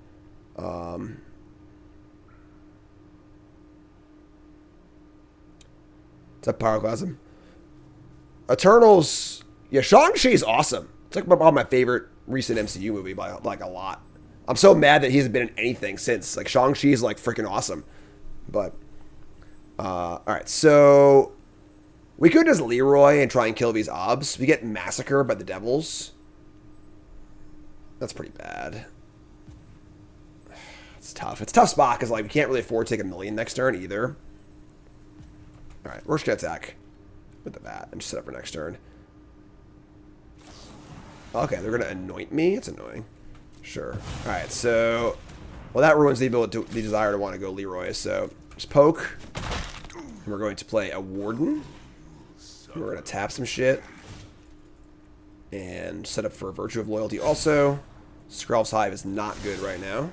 It's a Pyroclasm. Eternals. Yeah, Shang-Chi is awesome. It's like one of my favorite recent MCU movie by, like, a lot. I'm so mad that he hasn't been in anything since. Like, Shang-Chi is, like, freaking awesome. But, alright, so we could just Leroy and try and kill these obs. We get massacred by the devils. That's pretty bad. It's tough. It's a tough spot because, like, we can't really afford to take a million next turn either. Alright, we're just going to attack with the bat and just set up for next turn. Okay, they're going to anoint me. It's annoying. Sure. Alright, so... Well, that ruins the ability the desire to want to go Leroy, so just poke. And we're going to play a Warden. And we're going to tap some shit. And set up for a Virtue of Loyalty also. Skrelv's Hive is not good right now.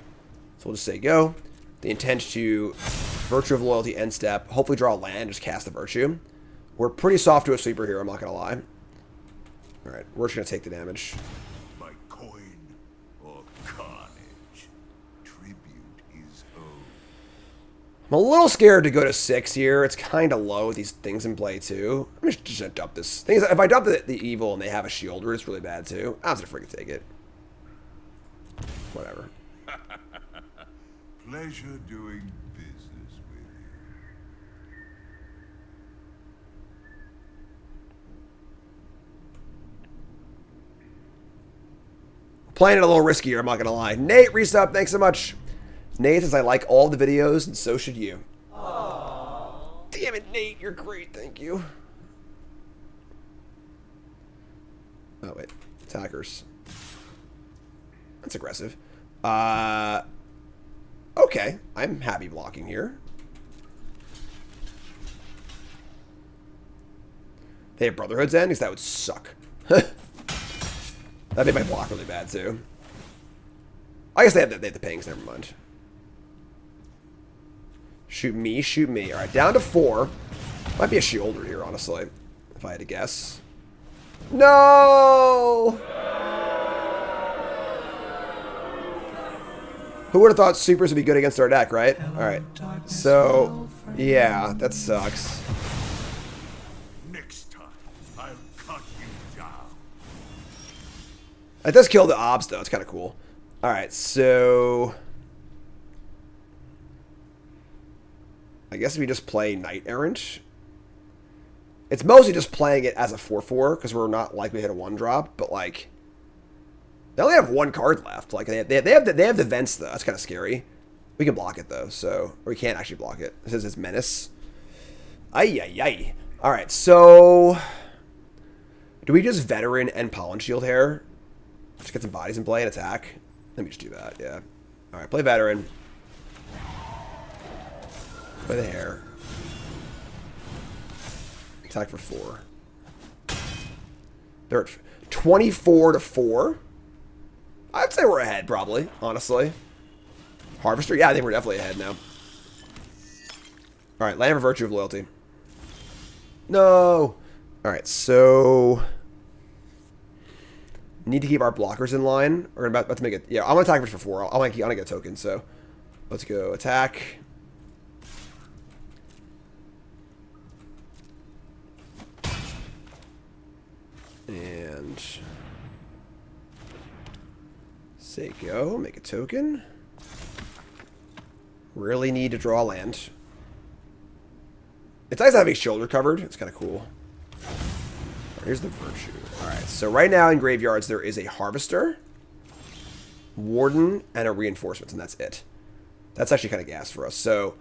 So we'll just say go. The intent to Virtue of Loyalty end step. Hopefully draw a land, just cast the Virtue. We're pretty soft to a sweeper here, I'm not going to lie. Alright, we're just going to take the damage. My coin or carnage. Tribute is owed. I'm a little scared to go to 6 here. It's kind of low with these things in play, too. I'm just going to dump this. Thing is, if I dump the evil and they have a shielder, it's really bad, too. I'm just going to freaking take it. Whatever. Pleasure doing business with you. Playing it a little riskier, I'm not going to lie. Nate, resub, thanks so much. Nate says I like all the videos, and so should you. Aww. Damn it, Nate, you're great, thank you. Oh, wait. Attackers. That's aggressive. Okay, I'm happy blocking here. They have Brotherhood's End? Because that would suck. That'd make my block really bad, too. I guess they have the pings, never mind. Shoot me, shoot me. Alright, down to 4. Might be a shoulder here, honestly, if I had to guess. No! Who would have thought supers would be good against our deck, right? Alright. So, yeah, that sucks. Next time, I'll cut you down. It does kill the obs, though. It's kind of cool. Alright, so... I guess we just play Knight Errant. It's mostly just playing it as a 4/4, because we're not likely to hit a 1-drop, but, like... They only have 1 card left. Like, they have the vents, though. That's kind of scary. We can block it, though, so... Or we can't actually block it. It says it's Menace. Ay, ay, ay. Alright, so... Do we just Veteran and Pollen Shield here? Just get some bodies in play and attack? Let me just do that, yeah. Alright, play Veteran. Play the hair. Attack for 4. They're at 24 to 4. I'd say we're ahead, probably, honestly. Harvester? Yeah, I think we're definitely ahead now. Alright, Land for Virtue of Loyalty. No! Alright, so... Need to keep our blockers in line. We're about to make it... Yeah, I'm going to attack for 4. I want to get a token, so... Let's go attack. And... Say go. Make a token. Really need to draw land. It's nice having shoulder covered. It's kind of cool. Here's the Virtue. Alright, so right now in graveyards there is a Harvester, Warden, and a Reinforcements, and that's it. That's actually kind of gas for us. So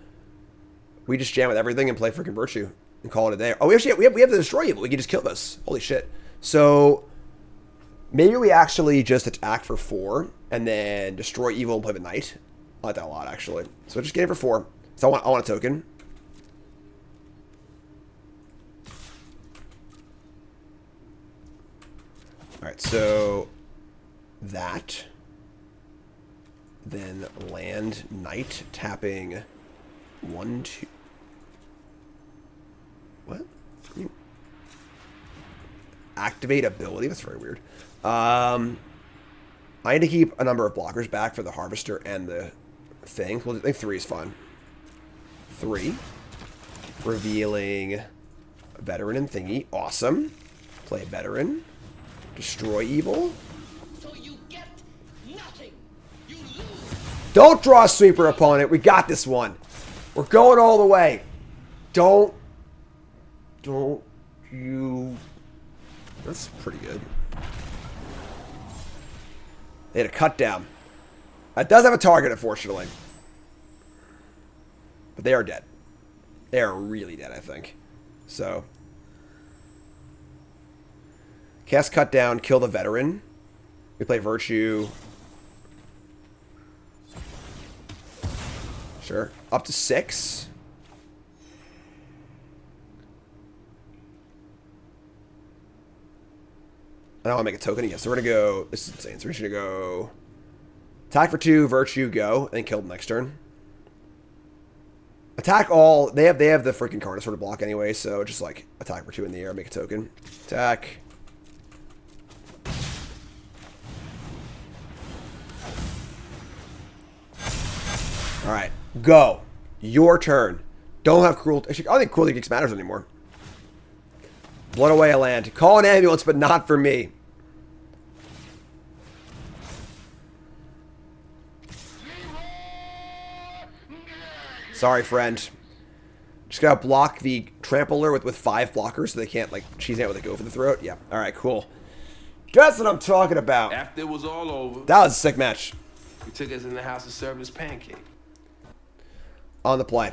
we just jam with everything and play freaking Virtue and call it a day. Oh, we have the Destroy Evil. We can just kill this. Holy shit. So maybe we actually just attack for 4 and then Destroy Evil and play the Knight. I like that a lot, actually. So just get it for 4. So I want a token. Alright, so that. Then land Knight, tapping 1, 2. What? Activate ability? That's very weird. I need to keep a number of blockers back for the Harvester and the thing. Well, I think 3 is fine. 3. Revealing Veteran and Thingy. Awesome. Play Veteran. Destroy Evil. So you get nothing. You lose. Don't draw a sweeper, opponent. We got this one. We're going all the way. Don't you... That's pretty good. They had a cut down. That does have a target, unfortunately. But they are dead. They are really dead, I think. So... Cast Cut Down, kill the Veteran. We play Virtue. Sure. Up to 6. I don't want to make a token again, so we're going to go... This is insane. So we're just going to go... Attack for 2, Virtue, go, and then kill the next turn. Attack all... They have the freaking Carnosaur to block anyway, so just like attack for 2 in the air, make a token. Attack... Alright, go. Your turn. Don't have cruelty. Actually, I don't think cruelty kicks matters anymore. Blood away a land. Call an ambulance, but not for me. Sorry, friend. Just gotta block the trampler with 5 blockers so they can't, like, cheese out with a go for the throat. Yeah. Alright, cool. That's what I'm talking about. After it was all over, That was a sick match. he took us in the house and served us pancake. On the play.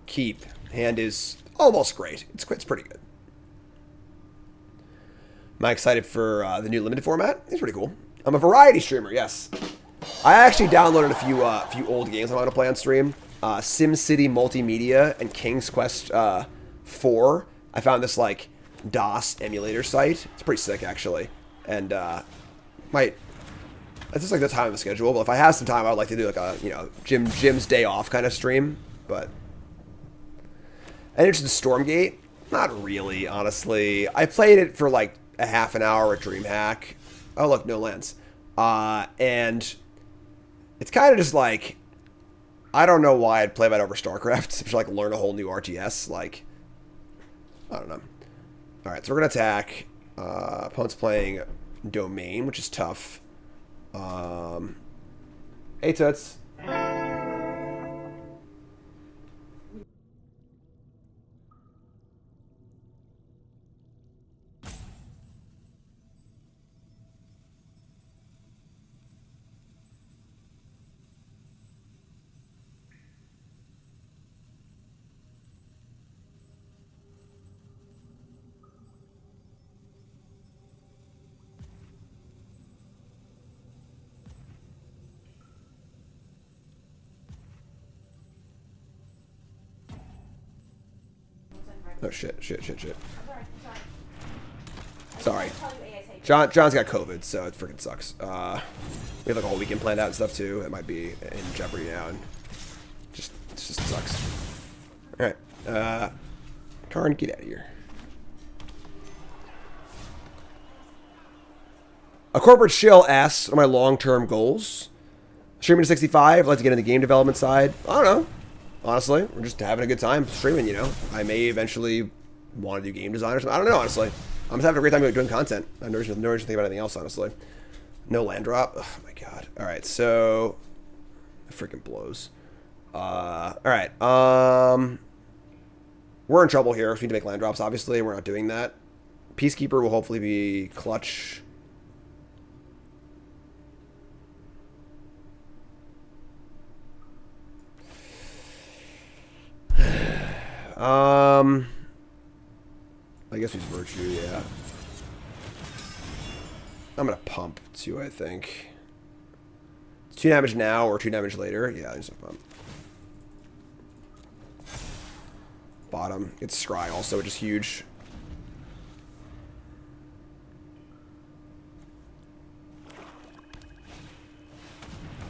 Keep. Hand is almost great. It's pretty good. Am I excited for the new limited format? It's pretty cool. I'm a variety streamer, yes. I actually downloaded a few old games I want to play on stream. SimCity Multimedia and King's Quest 4. I found this like DOS emulator site. It's pretty sick actually. And it's just like the time of the schedule, but if I have some time, I would like to do like a, Jim's day off kind of stream. but any interest in Stormgate? Not really, honestly. I played it for like a half an hour at DreamHack. Oh look, no lands. And it's kind of just like, I don't know why I'd play that over StarCraft to like learn a whole new RTS. Like, I don't know. All right, so we're gonna attack. Opponent's playing Domain, which is tough. Hey, Toots. Oh shit. Sorry. John's got COVID, so it freaking sucks. We have like a whole weekend planned out and stuff too. It might be in jeopardy now, and it just sucks. All right, Karn, get out of here. A corporate shill asks, "What are my long-term goals? Streaming to 65. I'd like to get into the game development side. I don't know. Honestly, we're just having a good time streaming, you know. I may eventually want to do game design or something. I don't know, honestly. I'm just having a great time doing content. I have no reason to think about anything else, honestly. No land drop. Oh, my God. All right, so... It freaking blows. All right. We're in trouble here. We need to make land drops, obviously. We're not doing that. Peacekeeper will hopefully be clutch. I guess he's Virtue, yeah. I'm gonna pump too, I think. It's 2 damage now or 2 damage later. Yeah, there's a pump. Bottom. It's Scry also, which is huge.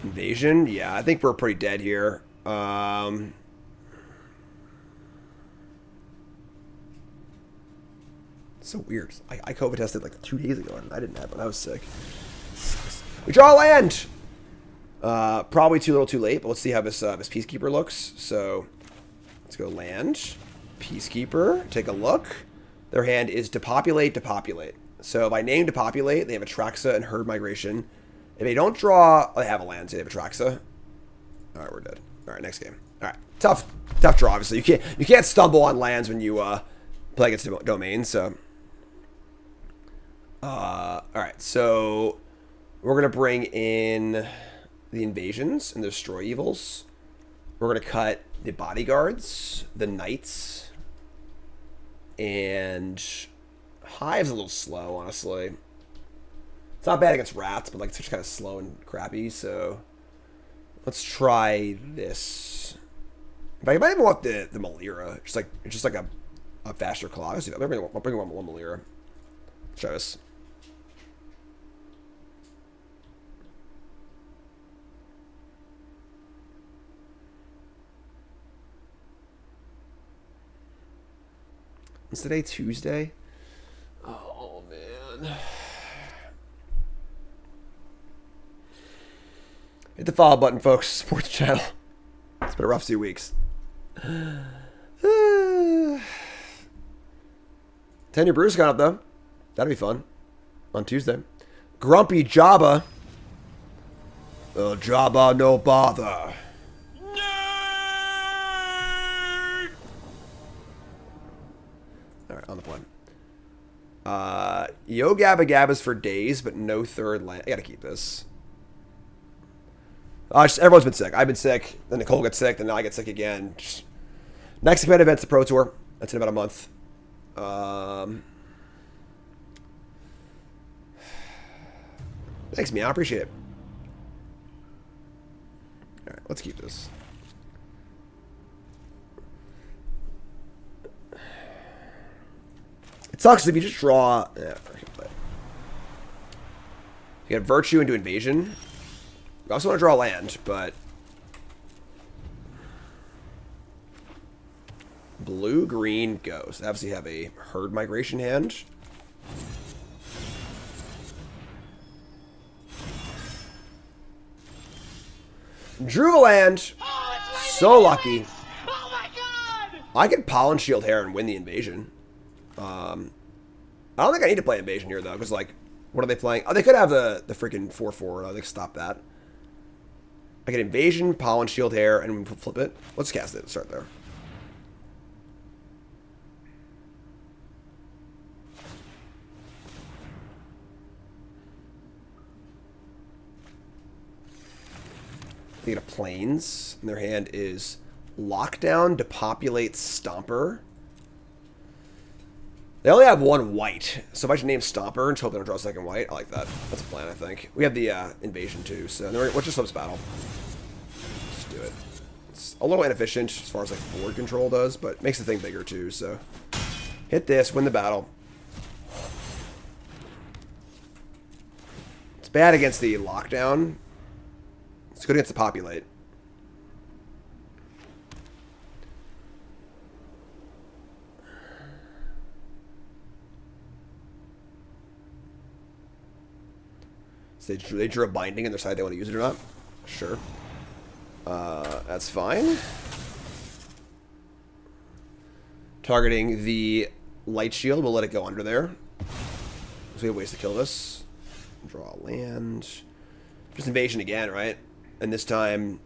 Invasion? Yeah, I think we're pretty dead here. So weird. I COVID tested like 2 days ago and I didn't have one. I was sick. We draw land! Probably too little too late, but let's see how this Peacekeeper looks. So let's go land. Peacekeeper. Take a look. Their hand is depopulate, depopulate. So if I name depopulate, they have Atraxa and Herd Migration. If they don't draw, they have a land, so they have Atraxa. Alright, we're dead. Alright, next game. Alright. Tough draw, obviously. You can't stumble on lands when you play against Domain, so. Alright, so we're gonna bring in the invasions and the destroy evils. We're gonna cut the bodyguards, the knights, and Hive's a little slow, honestly. It's not bad against rats, but like it's just kind of slow and crappy, so let's try this. But I might even want the Malira. It's just like a faster claw. I'll bring one Malira. Show us. Is today Tuesday? Oh, man. Hit the follow button, folks. Support the channel. It's been a rough 2 weeks. 10-year Brews got up, though. That'll be fun. On Tuesday. Grumpy Jabba. Oh, Jabba, no bother. Alright, on the plan. Yo Gabba Gabba's for days, but no third land. I gotta keep this. Everyone's been sick. I've been sick. Then Nicole gets sick. Then now I get sick again. Next competitive event's the Pro Tour. That's in about a month. Thanks, man. I appreciate it. All right, let's keep this. It sucks if you just draw. Yeah, you get Virtue into Invasion. You also want to draw land, but Blue, green, go. So obviously have a herd migration hand. Drew a land. So lucky. Oh my god! I could Pollen Shield Hair and win the invasion. I don't think I need to play invasion here though, because like, what are they playing? Oh, they could have the freaking 4/4. They could stop that. I get invasion, Pollen Shield Hair, and we flip it. Let's cast it. Start there. They get a Plains, and their hand is Lockdown, Depopulate, Stomper. They only have one white, so if I should name Stomper and just hope they don't draw a second white, I like that. That's a plan, I think. We have the invasion too, so let's just flip this battle. Let's do it. It's a little inefficient as far as like board control does, but makes the thing bigger too, so. Hit this, win the battle. It's bad against the Lockdown. It's good against the Populate. So they drew a binding and decide they want to use it or not. Sure. That's fine. Targeting the light shield. We'll let it go under there. So we have ways to kill this. Draw a land. Just invasion again, right? And this time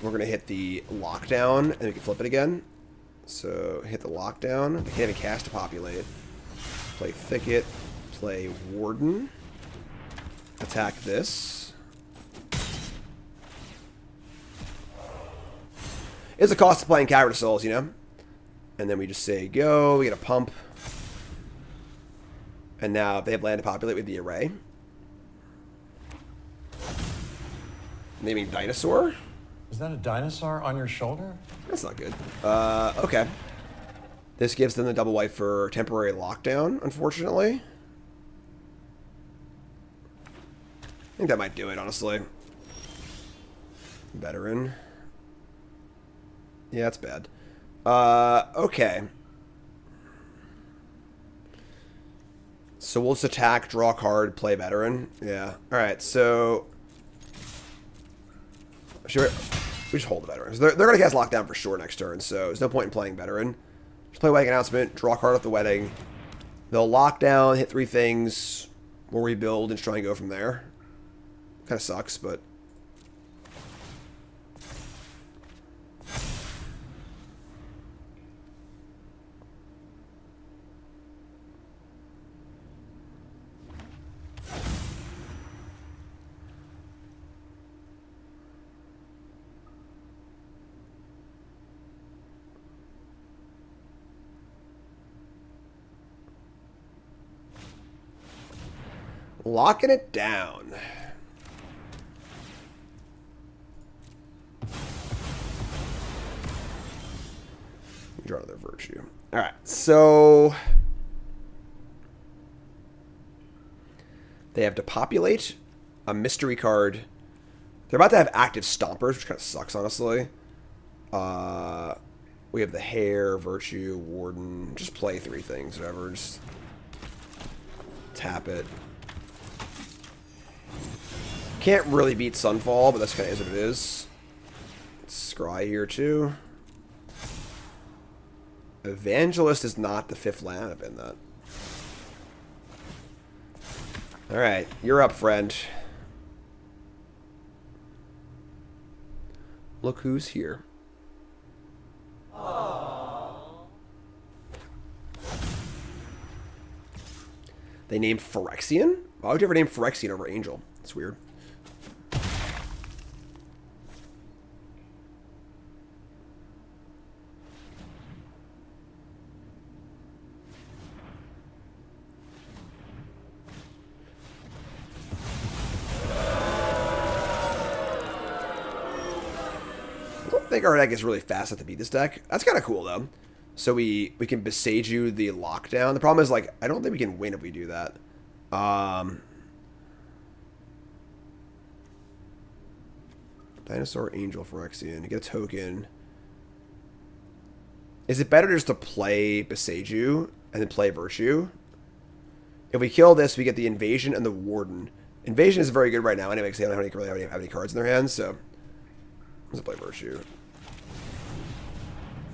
we're going to hit the lockdown and we can flip it again. So hit the lockdown. They can't even cast to populate. Play Thicket. Play Warden. Attack this. It's a cost of playing Cavern of Souls, you know? And then we just say go, we get a pump. And now if they have land to populate with the array. Naming Dinosaur? Is that a dinosaur on your shoulder? That's not good. Okay. This gives them the double white for temporary lockdown, unfortunately. I think that might do it, honestly. Veteran. Yeah, that's bad. Okay. So we'll just attack, draw a card, play veteran. Yeah. Alright, so... we just hold the veterans. They're going to cast lockdown for sure next turn, so there's no point in playing veteran. Just play Wedding Announcement, draw a card off the wedding. They'll lock down, hit 3 things, we'll rebuild and just try and go from there. Kind of sucks, but... locking it down. Draw another virtue. Alright, so... they have to populate a mystery card. They're about to have active stompers, which kind of sucks, honestly. We have the hair, virtue, warden. Just play 3 things, whatever. Just tap it. Can't really beat Sunfall, but that's kind of is what it is. Scry here too. Evangelist is not the 5th land. I've been that. Alright, you're up, friend. Look who's here. They named Phyrexian? Why would you ever name Phyrexian over Angel? That's weird. I think our deck is really fast to beat this deck. That's kind of cool, though. So we can besage you the lockdown. The problem is, like, I don't think we can win if we do that. Dinosaur, Angel, Phyrexian. You get a token. Is it better just to play Beseiju and then play Virtue? If we kill this, we get the Invasion and the Warden. Invasion is very good right now anyway, because they don't really have any cards in their hands, so let's play Virtue.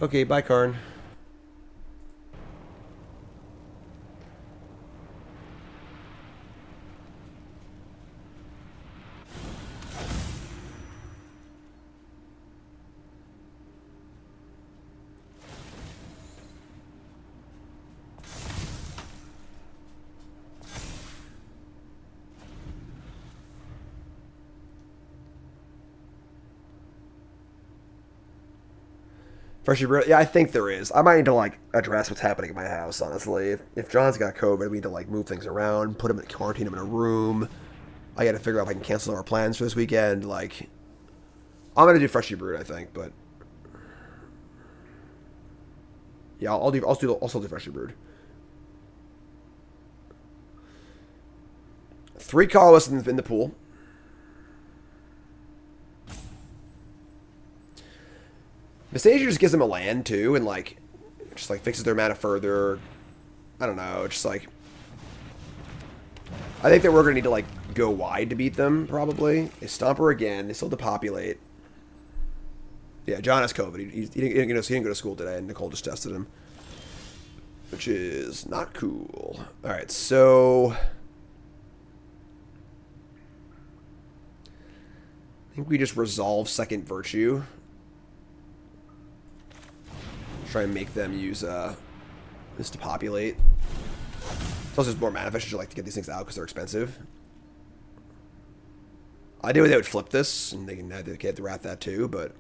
Okay, bye, Karn. Yeah, I think there is. I might need to, like, address what's happening in my house, honestly. If John's got COVID, we need to, like, move things around, put him in quarantine him in a room. I gotta figure out if I can cancel our plans for this weekend. Like, I'm gonna do Freshly Brewed, I think, but yeah, I'll also do Freshly Brewed. 3 colorless in the pool. Beseiju just gives them a land too, and like, just like fixes their mana further. I don't know, just like, I think that we're gonna need to like go wide to beat them probably. They Stomper again. They still depopulate. Yeah, John has COVID. He didn't go to school today, and Nicole just tested him, which is not cool. All right, so I think we just resolve second Virtue. Try and make them use this to populate. Plus, there's more mana efficient. I like to get these things out because they're expensive. I knew they would flip this, and they get the Wrath that too, but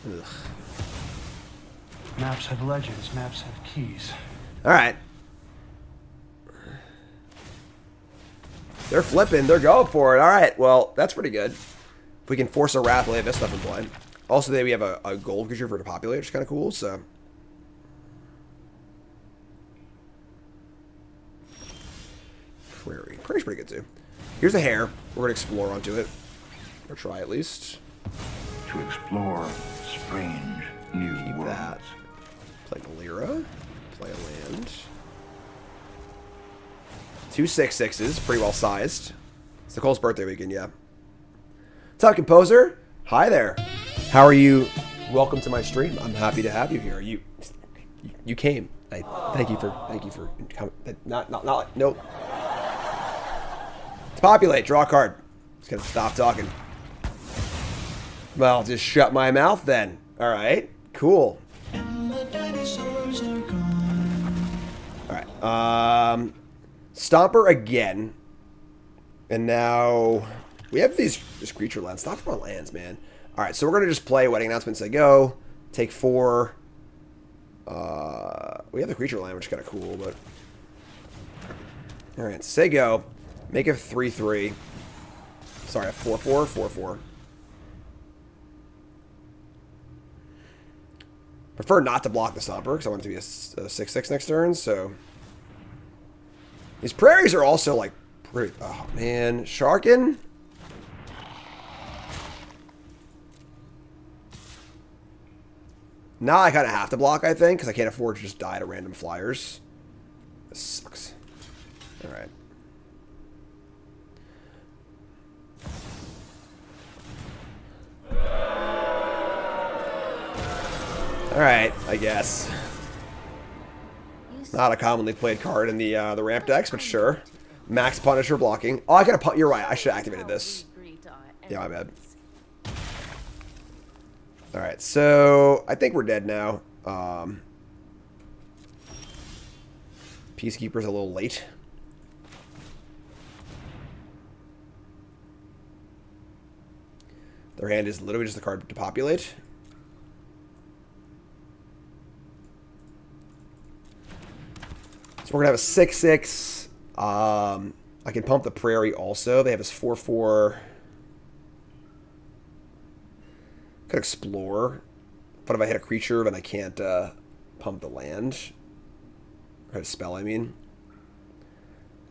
ugh. Maps have legends. Maps have keys. All right. They're flipping. They're going for it. All right. Well, that's pretty good. If we can force a Wrath, we'll have this stuff in play. Also, we have a gold creature for to populate, which is kind of cool, so. Prairie. Prairie's pretty good, too. Here's a hare. We're going to explore onto it. Or try, at least. To explore strange new Keep worlds. that. Play Galera. Play a land. 2 6/6s. Pretty well sized. It's Nicole's birthday weekend, yeah. What's up, Composer? Hi there. How are you? Welcome to my stream. I'm happy to have you here. You came. Thank you for coming. Nope. To populate, draw a card. Just gonna stop talking. Well, just shut my mouth then. All right, cool. All right. Stomper again, and now we have this creature lands. Stop on lands, man. All right, so we're gonna just play Wedding Announcement. Say go. Take 4. We have the creature land, which is kind of cool, but all right. Say go. Make it 3/3. Sorry, a 4/4. 4/4. Prefer not to block the Stomper because I want it to be a 6/6 next turn. So these prairies are also like pretty. Oh man, Sharkin. Now I kind of have to block, I think, because I can't afford to just die to random flyers. This sucks. Alright. Alright, I guess. Not a commonly played card in the ramp decks, but sure. Max Punisher blocking. Oh, I gotta. You're right. I should have activated this. Yeah, my bad. Alright, so I think we're dead now. Peacekeeper's a little late. Their hand is literally just the card to populate. So we're going to have a 6/6. I can pump the Prairie also. They have this 4/4. Could explore, but if I hit a creature, then I can't pump the land. Or hit a spell, I mean.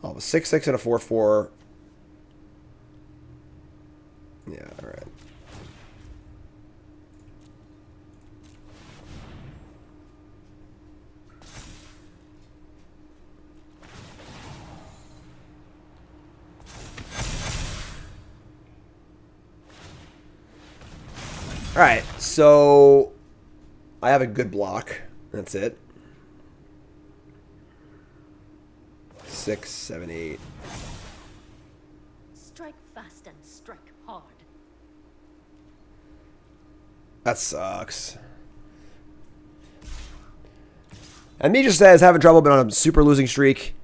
Oh, a 6/6 and a 4/4. Yeah, alright. All right, so I have a good block. That's it. 6, 7, 8. Strike fast and strike hard. That sucks. And me just says having trouble, been on a super losing streak.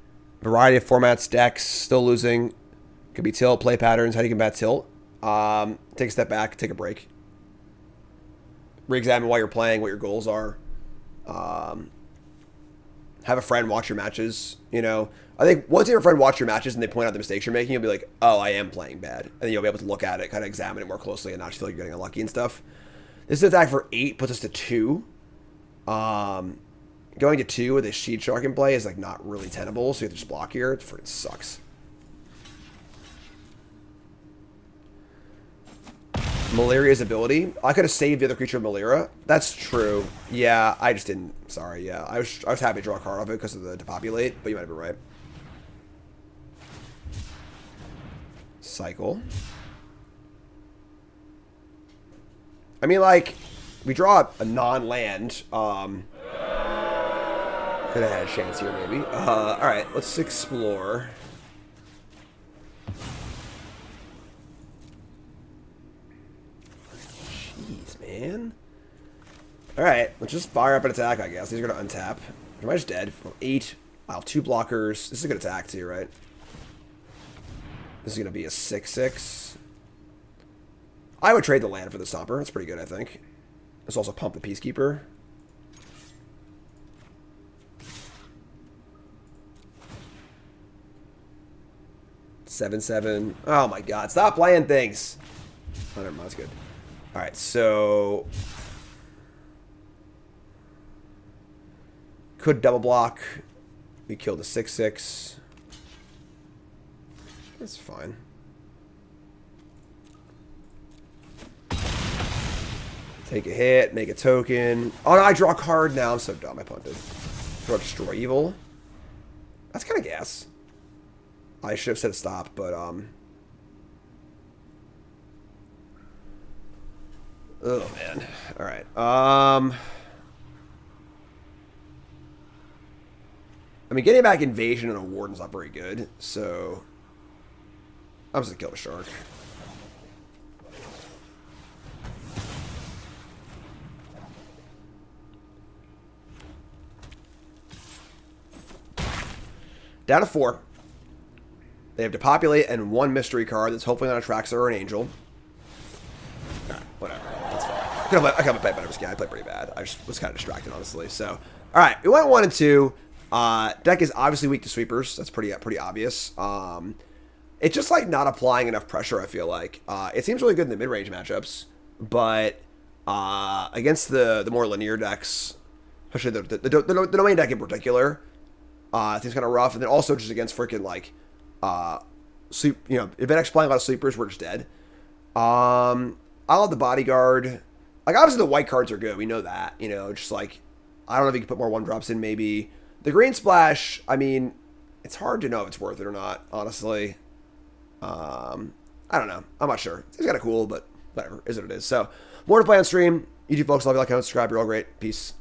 Variety of formats, decks, still losing. Could be tilt, play patterns. How do you combat tilt? Take a step back, take a break. Re-examine why you're playing, what your goals are. Have a friend watch your matches. You know, I think once you have a friend watch your matches and they point out the mistakes you're making, you'll be like, oh, I am playing bad. And then you'll be able to look at it, kind of examine it more closely and not just feel like you're getting unlucky and stuff. This is attack for 8, puts us to 2. Going to 2 with a Sheet Shark in play is like not really tenable, so you have to just block here. It freaking sucks. Maleria's ability. I could have saved the other creature of Malera. That's true. Yeah, I just didn't. Sorry, yeah. I was happy to draw a card off it because of the depopulate, but you might have been right. Cycle. I mean, like, we draw a non-land. Could have had a chance here, maybe. Alright, let's explore. Jeez, man. Alright, let's just fire up an attack, I guess. These are going to untap. Am I just dead? 8. Wow, 2 blockers. This is a good attack, too, right? This is going to be a 6/6. I would trade the land for the Stomper. That's pretty good, I think. Let's also pump the Peacekeeper. Seven, 7. Oh my god. Stop playing things. Oh, never mind. That's good. Alright, so... Could double block. We killed a 6/6. That's fine. Take a hit, make a token. Oh, no, I draw a card now. I'm so dumb. I punted. Draw Destroy Evil. That's kind of gas. I should have said stop, but oh man. All right. I mean, getting back Invasion and a Warden's not very good, so I'm just gonna kill the shark. Down to 4. They have Depopulate and 1 mystery card that's hopefully not a Traxxas or an Angel. Alright, whatever. That's fine. I could have played better, but yeah, I played pretty bad. I just was kind of distracted, honestly. So, alright, we went 1 and 2. Deck is obviously weak to sweepers. That's pretty obvious. It's just like not applying enough pressure, I feel like. It seems really good in the mid-range matchups, but against the more linear decks, especially the domain deck in particular, it seems kind of rough. And then also just against freaking like sleep, you know, if X playing a lot of sleepers, we're just dead. I love the bodyguard. Like obviously the white cards are good. We know that, you know, just like I don't know if you can put more 1-drops in maybe. The green splash, I mean, it's hard to know if it's worth it or not, honestly. I don't know. I'm not sure. It's kind of cool, but whatever. Is what it is. So more to play on stream. YouTube folks, love you, like, comment, subscribe. You're all great. Peace.